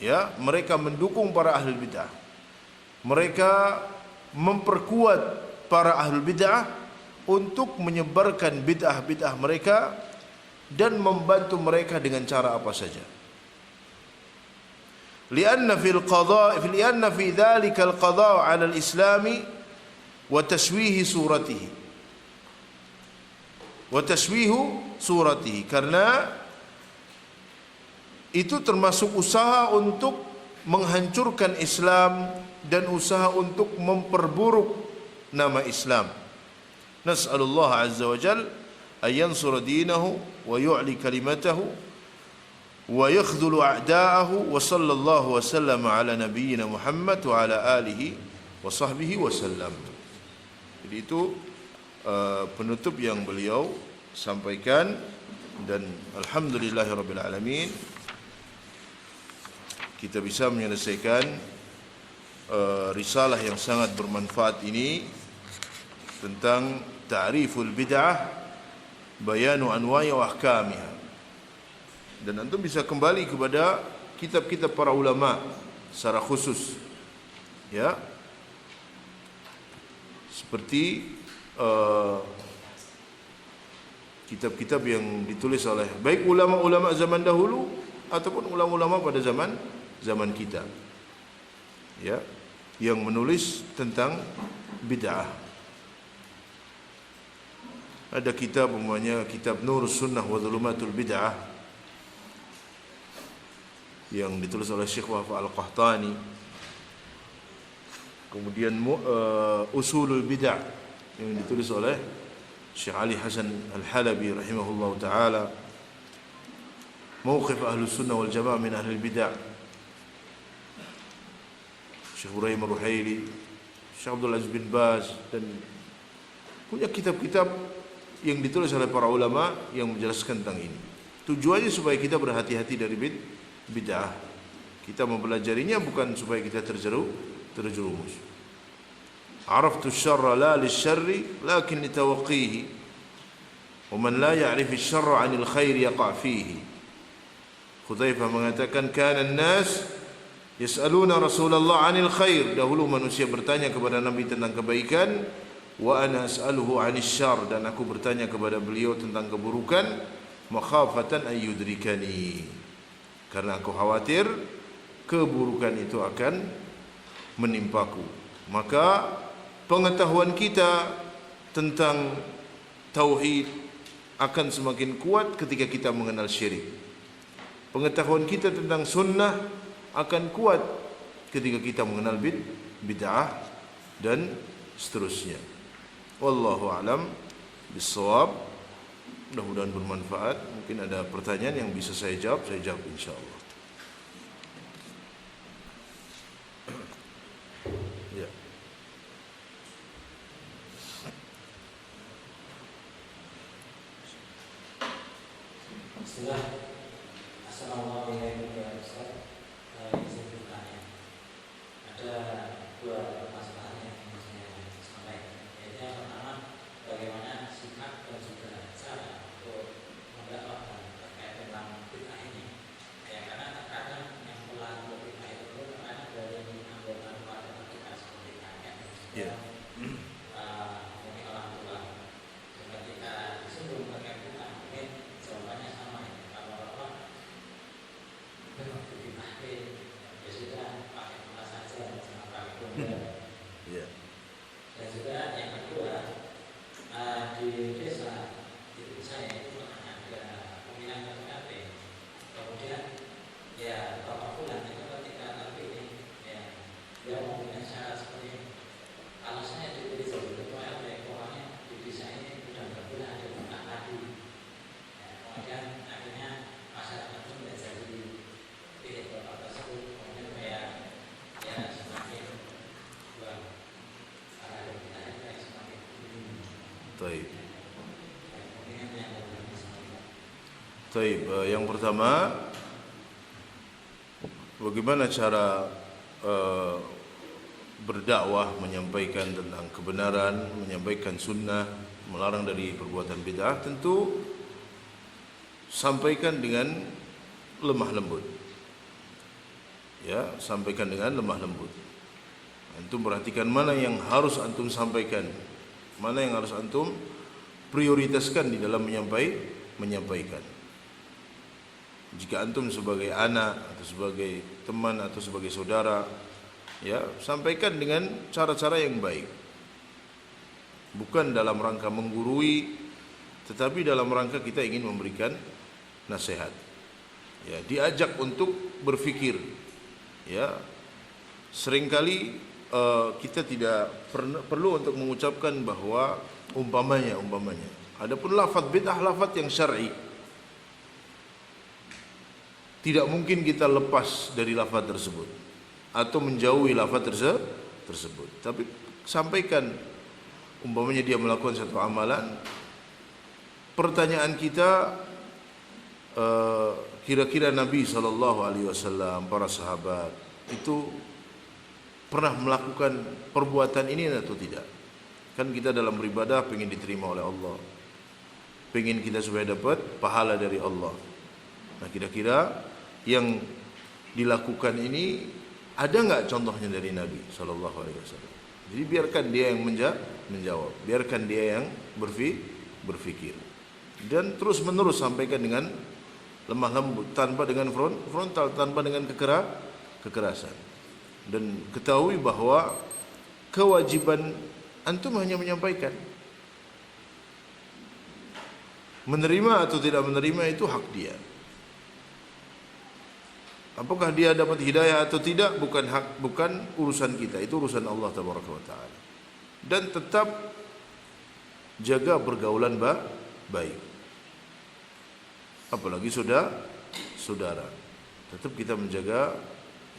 Ya, mereka mendukung para ahli bid'ah. Mereka memperkuat para ahli bid'ah untuk menyebarkan bid'ah-bid'ah mereka dan membantu mereka dengan cara apa saja. Lianna fi dhalika al-qada' 'ala al-islami wa tashwih suratihi. Karena itu termasuk usaha untuk menghancurkan Islam dan usaha untuk memperburuk nama Islam. Nas'alullah azza wa jalla an yansura dinahu wa yu'li kalimatahu wa yakhdhulu a'da'ahu wa sallallahu wa sallama ala nabiyyina Muhammad wa ala alihi wa sahbihi wa sallam. Jadi itu penutup yang beliau sampaikan, dan alhamdulillahirabbil alamin kita bisa menyelesaikan risalah yang sangat bermanfaat ini tentang ta'riful bid'ah, bayanu anwa'i wa ahkamiha. Dan antum bisa kembali kepada kitab-kitab para ulama secara khusus, ya, seperti kitab-kitab yang ditulis oleh baik ulama-ulama zaman dahulu ataupun ulama-ulama pada zaman kita, ya, yang menulis tentang bid'ah. Ada kitab umpamanya kitab Nurus Sunnah wa Dhulumatul Bid'ah yang ditulis oleh Syekh Wahab Al-Qahtani. Kemudian Usulul Bid'ah yang ditulis oleh Syekh Ali Hasan Al-Halabi rahimahullah ta'ala. Mawqif Ahlus Sunnah wal Jamaah min Ahlil Bid'ah, Syekh Ibrahim Ar-Ruhaili, Syekh Abdul Aziz bin Baz, dan punya kitab-kitab yang ditulis oleh para ulama yang menjelaskan tentang ini. Tujuannya supaya kita berhati-hati dari bid'ah. Kita mempelajarinya bukan supaya kita terjerumus. Araftu syarra la lisyarri lakin litawaqqihi wa man la ya'rif asy-syarra 'anil khair yaqa' fihi. Hudzaifah mengatakan kana an-nas yas'aluna Rasulullah 'anil khair. Dahulu manusia bertanya kepada Nabi tentang kebaikan, wa ana as'aluhu 'anil syarr, dan aku bertanya kepada beliau tentang keburukan, makhafatan ay yudrikani, karena aku khawatir keburukan itu akan menimpaku. Maka pengetahuan kita tentang tauhid akan semakin kuat ketika kita mengenal syirik. Pengetahuan kita tentang sunnah akan kuat ketika kita mengenal bid'ah dan seterusnya. Wallahu a'lam bissawab. Mudah-mudahan bermanfaat. Mungkin ada pertanyaan yang bisa saya jawab insyaallah. Ya. Bismillah. Assalamualaikum warahmatullahi wabarakatuh. Izin bertanya. Ada dua permasalahan yang ingin saya sampaikan. Yaitu yang pertama, bagaimana sikap dan juga cara untuk mendakwahkan terkait tentang bid'ah ini. Ya, karena terkadang yang pelaku bid'ah itu terkadang dari anggota keluarga kita seperti kakek, mungkin orang tua. Ketika disebut terkait bid'ah, mungkin jawabannya sama ya. Kalau apa? Benar bid'ah ya sudah pakai apa saja, jangan pakai benda. Dan juga yang kedua, di desa ibu saya itu ada pemilihan KTP. Kemudian ya Bapak Fulan itu ketika terpilih, ya dia mempunyai syarat seperti ini. Kalau saya dipilih jadi ketua RT, pokoknya di desa ini sudah berbulan ada bid'ah tadi. Ya, kemudian akhirnya masyarakat itu tidak jadi pilih bapak tersebut. Kemudian ya semakin buang ada bid'ah yang semakin Taib. Yang pertama, bagaimana cara berdakwah, menyampaikan tentang kebenaran, menyampaikan sunnah, melarang dari perbuatan bid'ah? Tentu sampaikan dengan lemah lembut. Ya, sampaikan dengan lemah lembut. Antum perhatikan mana yang harus antum sampaikan, mana yang harus antum prioritaskan di dalam menyampaikan. Jika antum sebagai anak atau sebagai teman atau sebagai saudara, ya, sampaikan dengan cara-cara yang baik. Bukan dalam rangka menggurui, tetapi dalam rangka kita ingin memberikan nasihat. Ya, diajak untuk berfikir. Ya, seringkali kita tidak perlu untuk mengucapkan bahwa umpamanya. Adapun lafaz bid'ah lafaz yang syar'i. Tidak mungkin kita lepas dari lafaz tersebut atau menjauhi lafaz tersebut. Tapi sampaikan, umpamanya dia melakukan satu amalan, pertanyaan kita, kira-kira Nabi SAW, para sahabat itu pernah melakukan perbuatan ini atau tidak? Kan kita dalam beribadah pengen diterima oleh Allah, pengen kita supaya dapat pahala dari Allah. Nah, kira-kira yang dilakukan ini Ada nggak contohnya dari Nabi Shallallahu Alaihi Wasallam? Jadi biarkan dia yang menjawab, biarkan dia yang berpikir, dan terus menerus sampaikan dengan lemah lembut, tanpa dengan frontal, tanpa dengan kekerasan. Dan ketahui bahwa kewajiban antum hanya menyampaikan. Menerima atau tidak menerima itu hak dia. Apakah dia dapat hidayah atau tidak bukan urusan kita, itu urusan Allah Tabaraka wa taala. Dan tetap jaga pergaulan baik. Apalagi saudara. Tetap kita menjaga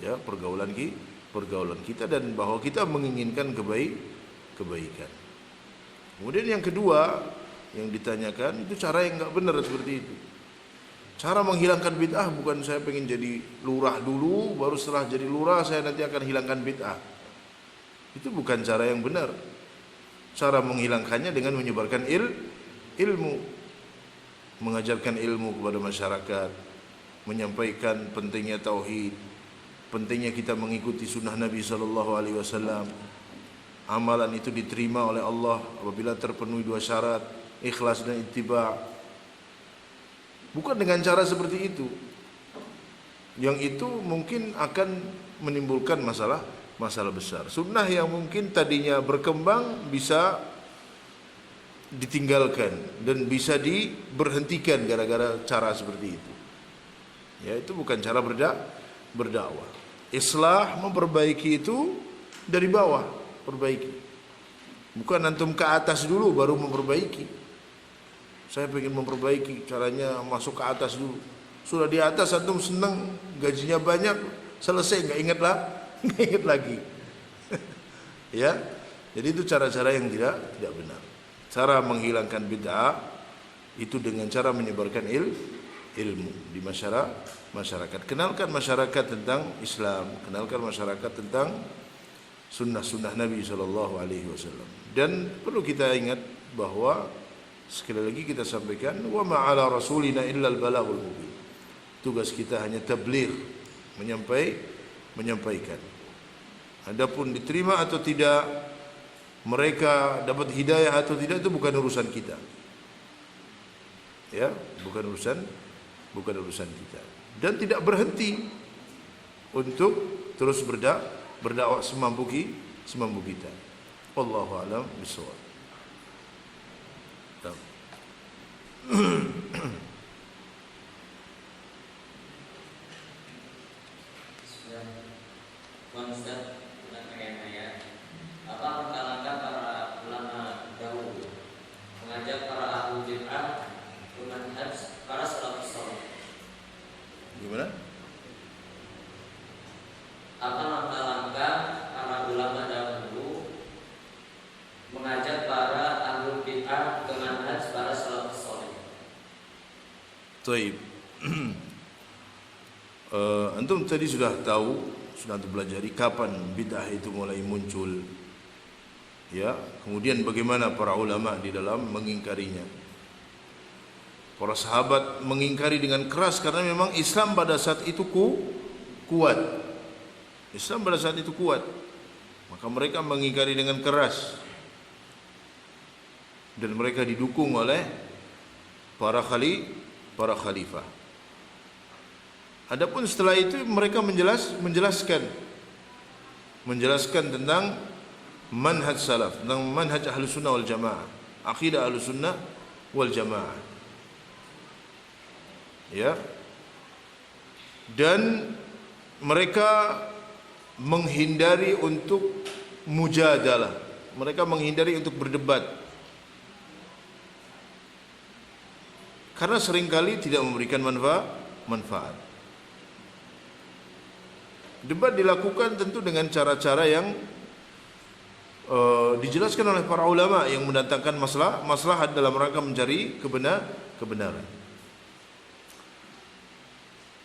ya pergaulan kita, dan bahwa kita menginginkan kebaikan. Kemudian yang kedua yang ditanyakan itu cara yang enggak benar seperti itu. Cara menghilangkan bid'ah bukan saya pengen jadi lurah dulu, baru setelah jadi lurah saya nanti akan hilangkan bid'ah. Itu bukan cara yang benar. Cara menghilangkannya dengan menyebarkan ilmu, mengajarkan ilmu kepada masyarakat, menyampaikan pentingnya tauhid, pentingnya kita mengikuti sunnah Nabi Sallallahu Alaihi Wasallam. Amalan itu diterima oleh Allah apabila terpenuhi dua syarat, ikhlas dan ittiba'. Bukan dengan cara seperti itu. Yang itu mungkin akan menimbulkan masalah besar. Sunnah yang mungkin tadinya berkembang bisa ditinggalkan dan bisa diberhentikan gara-gara cara seperti itu. Ya, itu bukan cara berdakwah. Islah, memperbaiki itu dari bawah, perbaiki. Bukan antum ke atas dulu baru memperbaiki. Saya ingin memperbaiki, caranya masuk ke atas dulu. Sudah di atas antum senang, gajinya banyak, selesai nggak ingat lagi. Ya, jadi itu cara-cara yang tidak benar. Cara menghilangkan bid'ah itu dengan cara menyebarkan ilmu di masyarakat. Kenalkan masyarakat tentang Islam, kenalkan masyarakat tentang sunnah Nabi Sallallahu Alaihi Wasallam. Dan perlu kita ingat bahwa sekali lagi kita sampaikan, wa ma'ala rasulina illal balaghul mubin. Tugas kita hanya tabligh, menyampaikan. Adapun diterima atau tidak, mereka dapat hidayah atau tidak, itu bukan urusan kita. Ya, bukan urusan kita. Dan tidak berhenti untuk terus berdakwah semampu kita. Wallahu a'lam bishawab. Konsep penyampaian apa langkah para ulama dahulu mengajak para ahli bid'ah manhaj para salafus saleh. Gimana? Apa langkah-langkah para ulama dahulu mengajak para ahli bid'ah ke manhaj para salafus saleh? Taib. Antum tadi sudah tahu, sudah pelajari kapan bid'ah itu mulai muncul. Ya, kemudian bagaimana para ulama di dalam mengingkarinya. Para sahabat mengingkari dengan keras karena memang Islam pada saat itu kuat. Islam pada saat itu kuat. Maka mereka mengingkari dengan keras. Dan mereka didukung oleh para khalifah. Adapun setelah itu mereka menjelaskan tentang manhaj salaf, tentang manhaj Ahlus Sunnah wal Jamaah, akidah Ahlus Sunnah wal Jamaah. Ya. Dan mereka menghindari untuk mujadalah. Mereka menghindari untuk berdebat. Karena seringkali tidak memberikan manfaat. Debat dilakukan tentu dengan cara-cara yang dijelaskan oleh para ulama yang mendatangkan maslahat dalam rangka mencari kebenaran.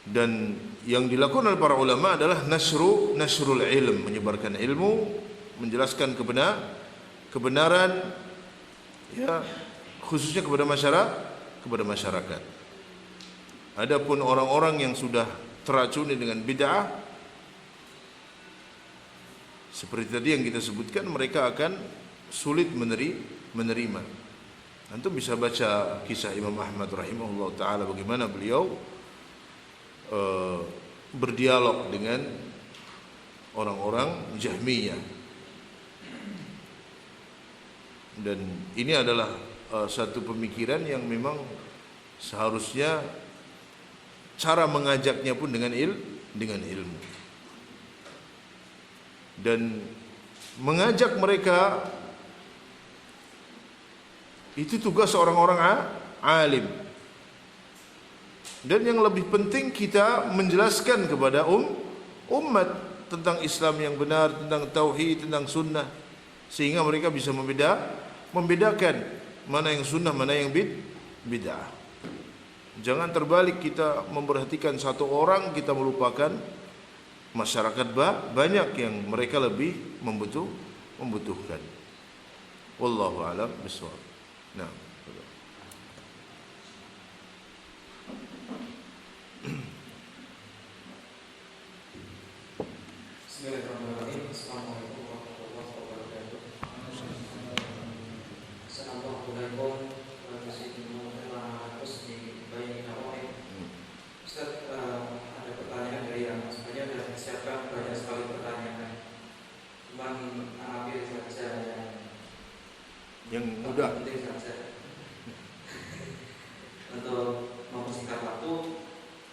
Dan yang dilakukan oleh para ulama adalah nasrul ilm, menyebarkan ilmu, menjelaskan kebenaran, ya, khususnya kepada masyarakat. Adapun orang-orang yang sudah teracuni dengan bid'ah, seperti tadi yang kita sebutkan, mereka akan sulit menerima. Antum bisa baca kisah Imam Ahmad rahimahullah taala bagaimana beliau berdialog dengan orang-orang Jahmiyah. Dan ini adalah satu pemikiran yang memang seharusnya cara mengajaknya pun dengan ilmu. Dan mengajak mereka itu tugas orang-orang alim. Dan yang lebih penting kita menjelaskan kepada umat tentang Islam yang benar, tentang tauhid, tentang sunnah, sehingga mereka bisa membedakan mana yang sunnah, mana yang bid'ah. Jangan terbalik, kita memperhatikan satu orang, kita melupakan masyarakat banyak yang mereka lebih membutuhkan. Wallahu a'lam bishawab. Nah, Bismillahirrahmanirrahim. Assalamualaikum warahmatullahi wabarakatuh. Assalamualaikum Ustaz, ada pertanyaan dari yang sebenarnya sudah disiapkan banyak sekali pertanyaan. Cuman ambil saja yang mudah. penting saja untuk mempersingkat waktu.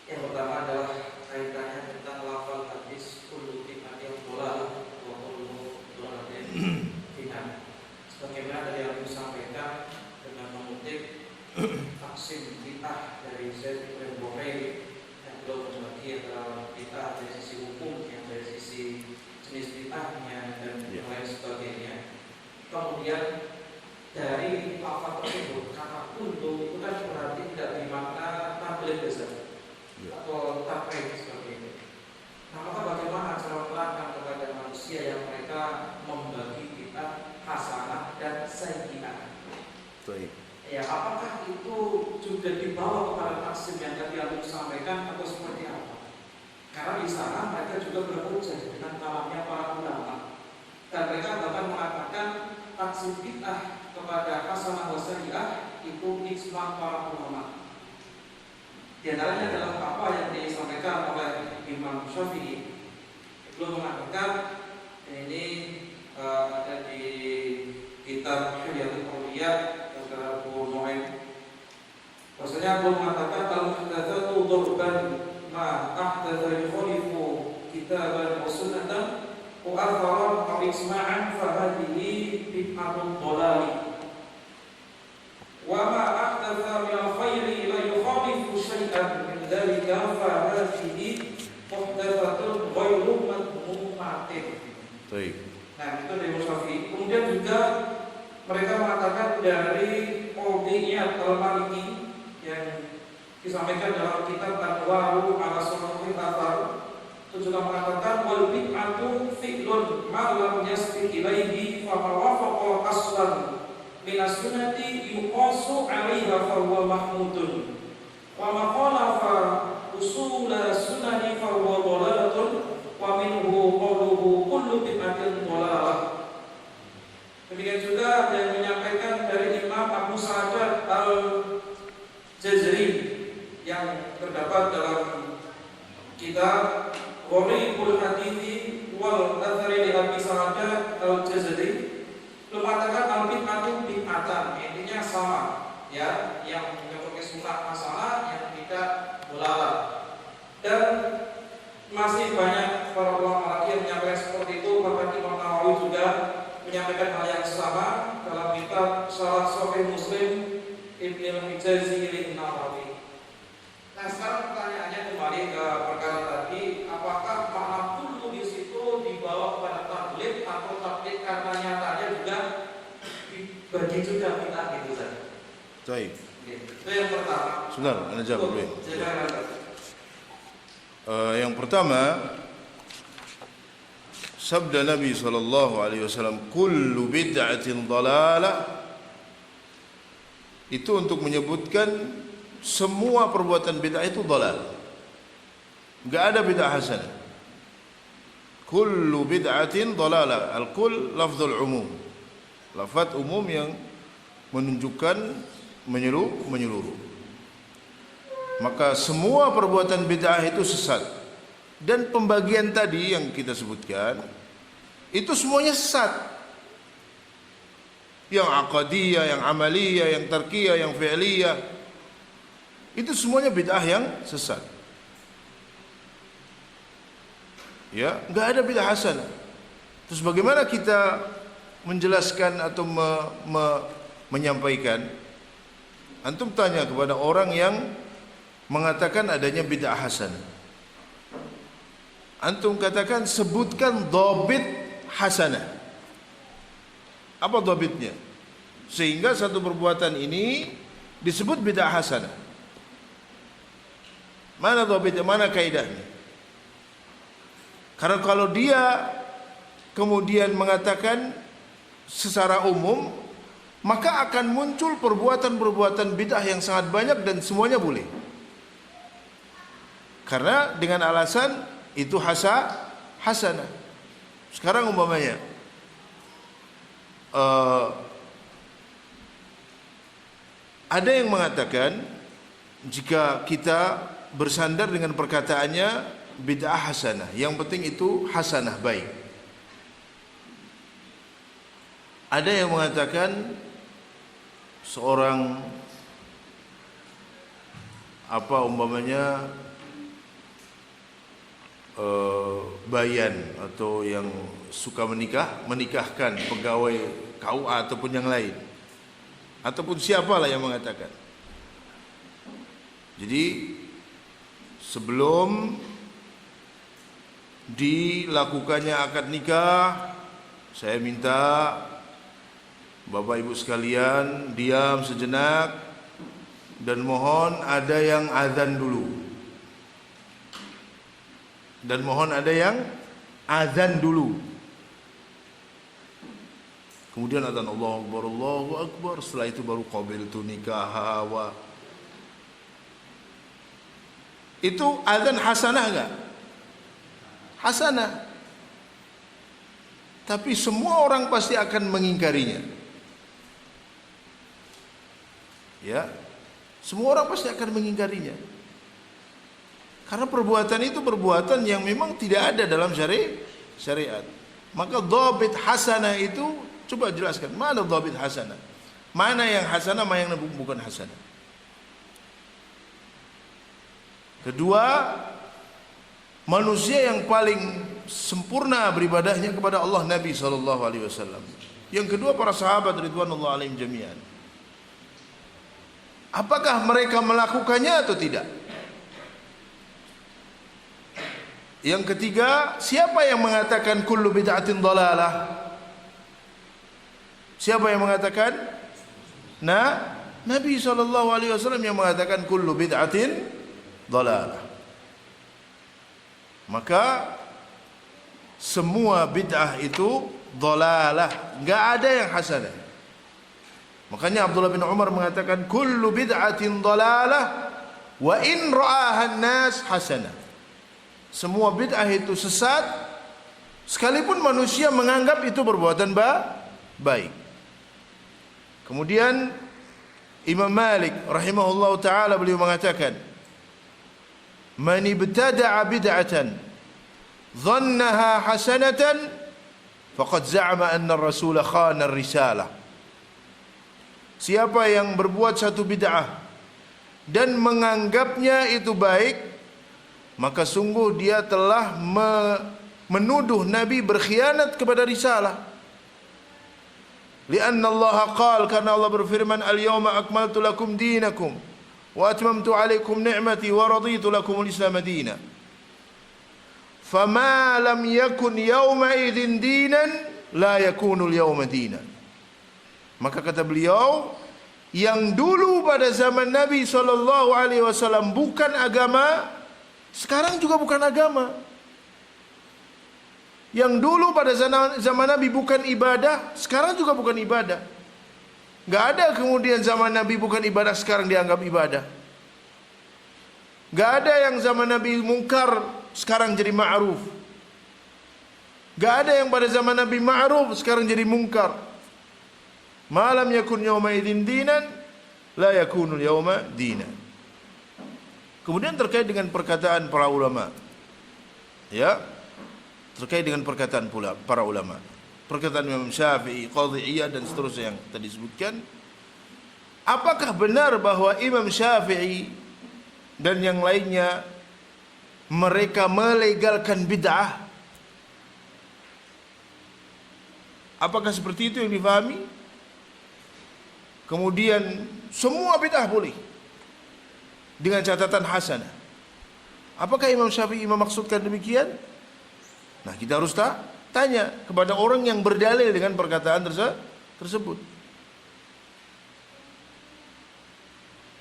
Yang pertama adalah kaitannya tentang lafal hadis kullu bid'atin dhalalah wa kullu dhalalatin finnar. Sebagaimana dari yang disampaikan dengan mengutip taksim bid'ah dari Zaid bin Buhairi, yang belum membagi antara bid'ah dari sisi hukum, yang dari sisi jenis bid'ahnya dan lain sebagainya. Kemudian dari lafal tersebut, kata kullu itu kan berarti tidak bermakna tabligh besar atau takrif seperti itu. Nah, maka bagaimana cara menerangkan kepada manusia yang mereka membagi bid'ah hasanah dan sayyi'ah? Baik. Ya, apakah itu juga dibawa kepada taksim yang tadi aku sampaikan atau seperti apa? Karena di sana mereka juga berhujjah dengan kalamnya para ulama, dan mereka bahkan mengatakan taksim bid'ah kepada hasanah wa sayyi'ah itu ijma' para ulama. Di antaranya adalah apa yang disampaikan oleh Imam Syafi'i. Beliau mengatakan, ini ada di kitab Hilyatul Awliya kata Abu Nu'aim. Maksudnya beliau mengatakan al-muhdatsatu dhurban ma ahdatsa yukhalifu kitaban wa sunnatan wa athara aw isma'an fa hadhihi bid'atun dhalali. Wa ma ahdatsa min al-khairi la yukhalifu syai'an min dzalika fa hadhihi muhdatsatun ghairu madhmumatin. Baik. Nah, itu dari Syafi'i. Kemudian juga mereka mengatakan dari Qudiyat al-Maliki yang disampaikan dalam kitab Anwaru ala Sunnahil Athar, itu juga mengatakan wal bid'atu fi'lun ma lam yasbiq ilaihi fa wafaqa aslan min as-sunnati yuqasu 'alaiha fa huwa mahmudun wa ma khalafa usul sunnati fa huwa dhalalatun wa minhu qawluhu kullu bid'atin dhalalah. Demikian juga yang menyampaikan dari Imam Abu Sa'ad al-Jazari yang terdapat dalam kitab Gharibul Hadithi wal Athari li Abi Sa'ad al-Jazari, mengatakan al-bid'atu bid'atan, intinya sama, ya, yang mencocoki sunnah masalah, yang tidak dhalalah. Dan masih banyak para ulama lagi yang menyampaikan seperti itu. Bahkan Imam Nawawi juga menyampaikan hal yang sama dalam kitab Syarah Sahih Muslim Ibnu Al-Hijazi Lin-Nawawi. Nah, sekarang pertanyaannya kembali ke perkara tadi, apakah makna kullu di situ dibawa kepada tabligh atau tabligh karena nyatanya juga dibagi juga bid'ah gitu saja. Baik. Itu yang pertama. Sebentar, Anda jawab dulu. Yang pertama, sabda Nabi SAW, kullu bid'atin dhalalah, itu untuk menyebutkan semua perbuatan bid'ah itu dhalal. Enggak ada bid'ah hasanah. kullu bid'atin dhalalah. Al-kull lafzul umum, lafaz umum yang menunjukkan menyeluruh. Maka semua perbuatan bid'ah itu sesat. Dan pembagian tadi yang kita sebutkan itu semuanya sesat. Yang aqadiyah, yang amaliyah, yang tarkiyah, yang fi'liyah, itu semuanya bid'ah yang sesat. Ya, enggak ada bid'ah hasanah. Terus bagaimana kita menjelaskan atau menyampaikan? Antum tanya kepada orang yang mengatakan adanya bid'ah hasanah. Antum katakan, sebutkan dhabit hasanah. Apa dhabitnya? Sehingga satu perbuatan ini disebut bid'ah hasanah. Mana dhabitnya? Mana kaidahnya? Karena kalau dia kemudian mengatakan secara umum, maka akan muncul perbuatan-perbuatan bid'ah yang sangat banyak dan semuanya boleh. Karena dengan alasan itu hasanah. Sekarang umpamanya ada yang mengatakan jika kita bersandar dengan perkataannya bid'ah hasanah, yang penting itu hasanah, baik. Ada yang mengatakan seorang umpamanya bayan atau yang suka menikahkan pegawai KUA ataupun yang lain, ataupun siapalah yang mengatakan. Jadi sebelum dilakukannya akad nikah, saya minta Bapak Ibu sekalian diam sejenak dan mohon ada yang azan dulu. Dan mohon ada yang azan dulu. Kemudian azan Allahu Akbar, Allahu Akbar. Setelah itu baru qabiltu nikaha wa. Itu azan hasanah enggak? Hasanah. Tapi semua orang pasti akan mengingkarinya. Ya. Semua orang pasti akan mengingkarinya. Karena perbuatan itu perbuatan yang memang tidak ada dalam syariat. Maka dhabit hasanah itu, coba jelaskan, mana dhabit hasanah? Mana yang hasanah, mana yang bukan hasanah? Kedua, manusia yang paling sempurna beribadahnya kepada Allah Nabi SAW. Yang kedua, para sahabat ridwanullah alaihim jami'an. Apakah mereka melakukannya atau tidak? Yang ketiga, siapa yang mengatakan kullu bid'atin dhalalah? Siapa yang mengatakan? Nabi SAW yang mengatakan kullu bid'atin dhalalah. Maka semua bid'ah itu dhalalah, enggak ada yang hasanah. Makanya Abdullah bin Umar mengatakan kullu bid'atin dhalalah wa in ra'aha an-nas hasanah. Semua bid'ah itu sesat, sekalipun manusia menganggap itu perbuatan baik. Kemudian Imam Malik rahimahullah ta'ala beliau mengatakan, man ibtada'a bid'atan dhannaha hasanatan faqad za'ama anna ar-rasul khana ar-risalah. Siapa yang berbuat satu bid'ah dan menganggapnya itu baik, maka sungguh dia telah menuduh Nabi berkhianat kepada risalah. Lianna Allah qala, karena Allah berfirman, al-yawma akmaltu lakum dinakum wa atmamtu alaikum ni'mati wa raditu lakum al-islam dinan. Fama lam yakun yawma idzin dinan la yakunu al-yawma dinan. Maka kata beliau, yang dulu pada zaman Nabi SAW bukan agama, sekarang juga bukan agama. Yang dulu pada zaman Nabi bukan ibadah, sekarang juga bukan ibadah. Gak ada kemudian zaman Nabi bukan ibadah, sekarang dianggap ibadah. Gak ada yang zaman Nabi mungkar, sekarang jadi ma'ruf. Gak ada yang pada zaman Nabi ma'ruf sekarang jadi mungkar. Malam yakun yawma idzin dinan, la yakunul yawma dinan. Kemudian terkait dengan perkataan para ulama, ya, terkait dengan perkataan pula para ulama, perkataan Imam Syafi'i, Qadhi Iyad dan seterusnya yang tadi disebutkan. Apakah benar bahwa Imam Syafi'i dan yang lainnya mereka melegalkan bid'ah? Apakah seperti itu yang difahami? Kemudian semua bid'ah boleh dengan catatan hasanah. Apakah Imam Syafi'i memaksudkan demikian? Nah, kita harus tanya kepada orang yang berdalil dengan perkataan tersebut.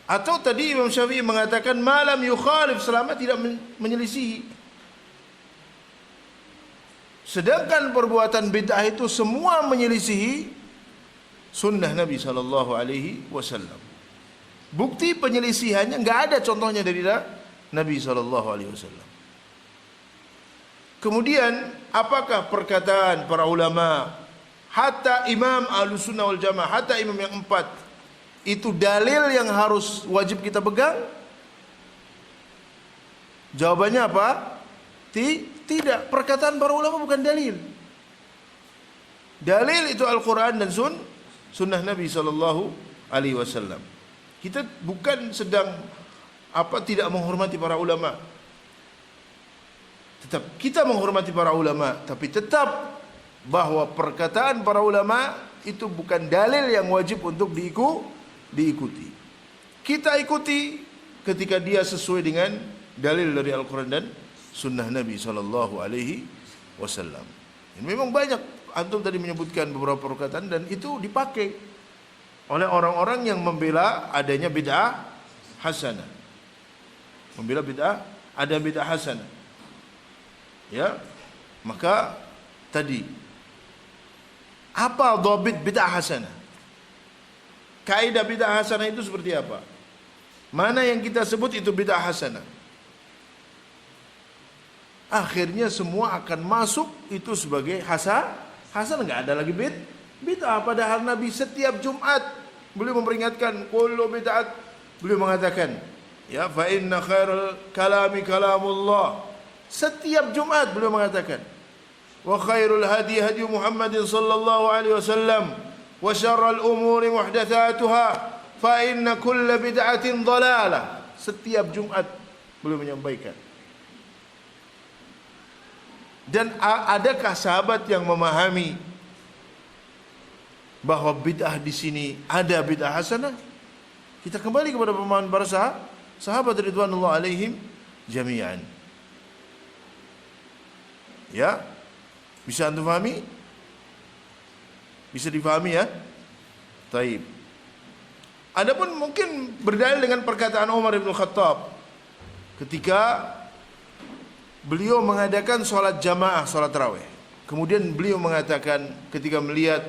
Atau tadi Imam Syafi'i mengatakan malam yukhalif, selama tidak menyelisihi. Sedangkan perbuatan bid'ah itu semua menyelisihi sunnah Nabi SAW. Bukti penyelisihannya nggak ada contohnya dari Nabi SAW. Kemudian apakah perkataan para ulama, hatta imam Ahlussunnah wal Jamaah, hatta imam yang 4, itu dalil yang harus wajib kita pegang? Jawabannya apa? Tidak. Perkataan para ulama bukan dalil. Dalil itu Al-Quran dan sunnah Nabi SAW. Kita bukan sedang tidak menghormati para ulama. Tetap kita menghormati para ulama, tapi tetap bahwa perkataan para ulama itu bukan dalil yang wajib untuk diikuti. Kita ikuti ketika dia sesuai dengan dalil dari Al-Quran dan sunnah Nabi SAW. Memang banyak, antum tadi menyebutkan beberapa perkataan dan itu dipakai oleh orang-orang yang membela adanya bid'ah hasanah. Membela ada bid'ah hasanah. Ya, maka tadi apa dhabit bid'ah hasanah? Kaidah bid'ah hasanah itu seperti apa? Mana yang kita sebut itu bid'ah hasanah? Akhirnya semua akan masuk itu sebagai hasanah, enggak ada lagi bid'ah. Padahal Nabi setiap Jumat beliau memperingatkan kullu bid'at, beliau mengatakan ya fa inna khairal kalami kalamullah. Setiap Jumat beliau mengatakan wa khairul hadi hadi Muhammadin sallallahu alaihi wasallam wa syarrul umuri muhdatsatuha fa inna kulla bid'atin dhalalah. Setiap Jumat beliau menyampaikan. Dan adakah sahabat yang memahami bahwa bid'ah di sini ada bid'ah hasanah? Kita kembali kepada pemahaman para sahabat ridwanullah alaihim jami'an. Ya, bisa antum pahami? Bisa difahami ya? Taib. Adapun mungkin berdalil dengan perkataan Umar bin Khattab ketika beliau mengadakan sholat jamaah, sholat tarawih. Kemudian beliau mengatakan ketika melihat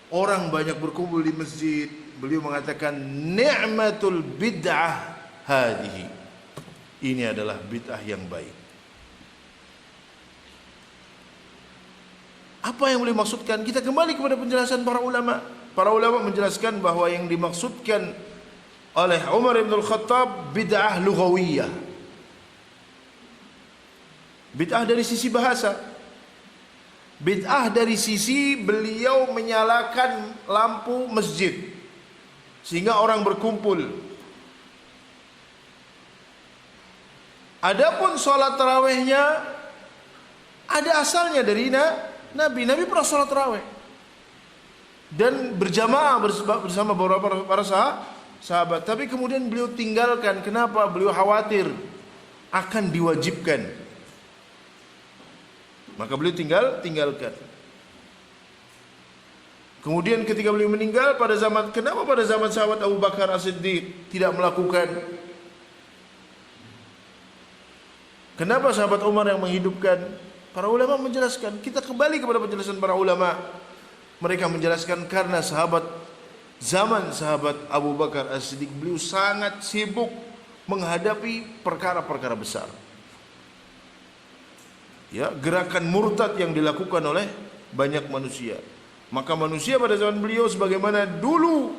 orang banyak berkumpul di masjid, beliau mengatakan ni'matul bid'ah hadhihi. Ini adalah bid'ah yang baik. Apa yang beliau maksudkan? Kita kembali kepada penjelasan para ulama. Para ulama menjelaskan bahwa yang dimaksudkan oleh Umar bin Khattab bid'ah lughawiyah. Bid'ah dari sisi bahasa. Bid'ah dari sisi beliau menyalakan lampu masjid sehingga orang berkumpul. Adapun sholat tarawihnya ada asalnya dari Nabi pernah sholat tarawih dan berjamaah bersama beberapa para sahabat. Tapi kemudian beliau tinggalkan. Kenapa? Beliau khawatir akan diwajibkan. Maka beliau tinggalkan. Kemudian ketika beliau meninggal kenapa pada zaman sahabat Abu Bakar As-Siddiq tidak melakukan? Kenapa sahabat Umar yang menghidupkan? Para ulama menjelaskan, kita kembali kepada penjelasan para ulama. Mereka menjelaskan karena zaman sahabat Abu Bakar As-Siddiq beliau sangat sibuk menghadapi perkara-perkara besar. ya, gerakan murtad yang dilakukan oleh banyak manusia. Maka manusia pada zaman beliau sebagaimana dulu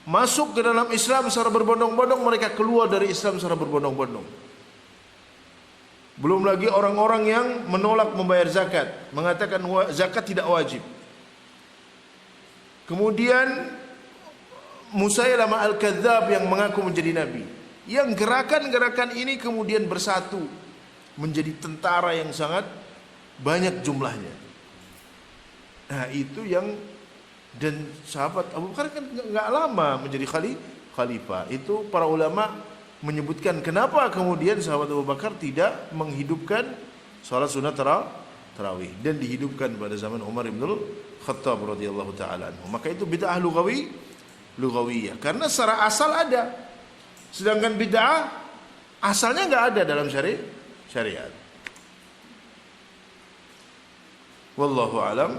masuk ke dalam Islam secara berbondong-bondong, mereka keluar dari Islam secara berbondong-bondong. Belum lagi orang-orang yang menolak membayar zakat, mengatakan zakat tidak wajib. Kemudian Musailamah Al-Kadzdzab yang mengaku menjadi nabi. Yang gerakan-gerakan ini kemudian bersatu menjadi tentara yang sangat banyak jumlahnya. Nah, itu yang, dan sahabat Abu Bakar kan nggak lama menjadi khalifah. Itu para ulama menyebutkan kenapa kemudian sahabat Abu Bakar tidak menghidupkan salat sunat tarawih dan dihidupkan pada zaman Umar bin Khattab radhiyallahu taala anhu. Maka itu bid'ah lugawiyah karena secara asal ada, sedangkan bid'ah asalnya nggak ada dalam syariat. Wallahu alam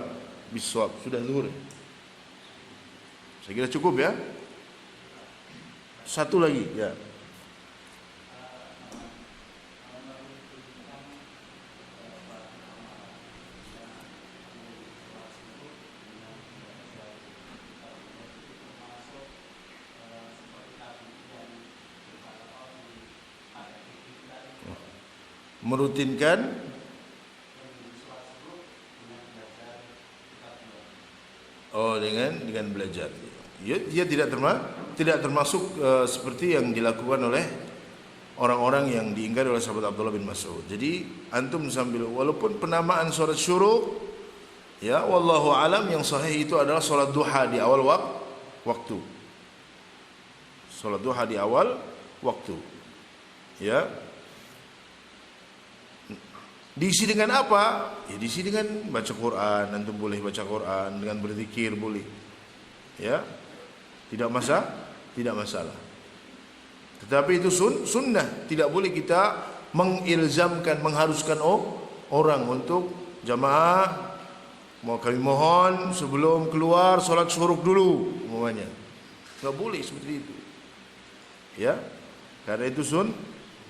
bisawab. Sudah zuhur. Saya kira cukup ya. Satu lagi ya. Merutinkan dengan belajar. Dia tidak termasuk seperti yang dilakukan oleh orang-orang yang diingkari oleh sahabat Abdullah bin Mas'ud. Jadi antum sambil, walaupun penamaan salat syuruk, ya wallahu alam, yang sahih itu adalah salat duha di awal waktu. Salat duha di awal waktu. Ya. Diisi dengan apa? Ya diisi dengan baca Quran. Antum boleh baca Quran, dengan berzikir boleh. Ya. Tidak masalah. Tetapi itu sunnah. Tidak boleh kita mengilzamkan, mengharuskan orang untuk jamaah. Mau kami mohon sebelum keluar salat syuruk dulu umpamanya. Enggak boleh seperti itu. Ya. Karena itu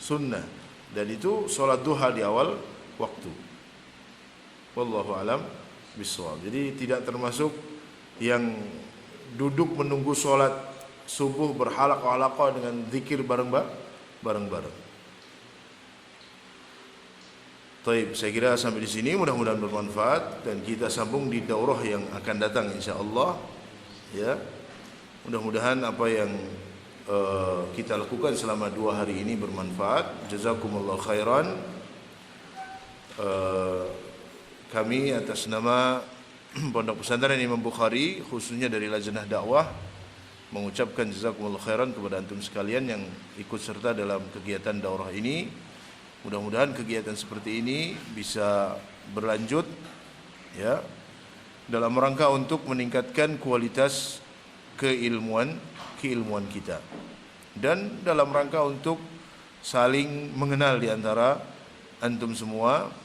sunnah. Dan itu salat duha di awal waktu. Wallahu alam bisawab. Jadi tidak termasuk yang duduk menunggu sholat subuh berhalaqah-halaqah dengan zikir bareng-bareng. Taib, saya kira sampai di sini, mudah-mudahan bermanfaat dan kita sambung di daurah yang akan datang insyaallah. Ya. Mudah-mudahan apa yang kita lakukan selama 2 hari ini bermanfaat. Jazakumullahu khairan. Kami atas nama Pondok Pesantren Imam Bukhari, khususnya dari Lajnah Dakwah, mengucapkan jazakumullah khairan kepada antum sekalian yang ikut serta dalam kegiatan daurah ini. Mudah-mudahan kegiatan seperti ini bisa berlanjut, ya, dalam rangka untuk meningkatkan kualitas keilmuan kita, dan dalam rangka untuk saling mengenal di antara antum semua.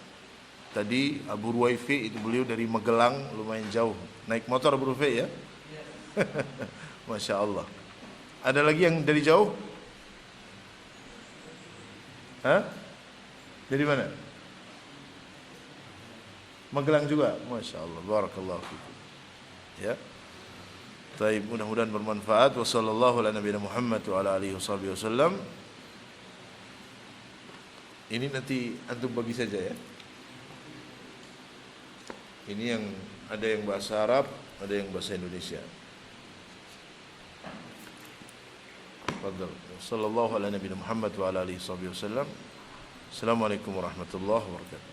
Tadi Abu Ruwaifi itu beliau dari Magelang, lumayan jauh. Naik motor Abu Ruwaifi ya? Masya Allah. Ada lagi yang dari jauh? Hah? Dari mana? Magelang juga? Masya Allah. Barakallahu fikum. Ya. Taib, mudah-mudahan bermanfaat. Wassallallahu ala nabiyina Muhammad wa ala alihi wasallam. Ini nanti antum bagi saja ya. Ini yang ada yang bahasa Arab, ada yang bahasa Indonesia. Fadhal. Sallallahu ala nabiyina Muhammad wa ala alihi wasallam. Assalamualaikum warahmatullahi wabarakatuh.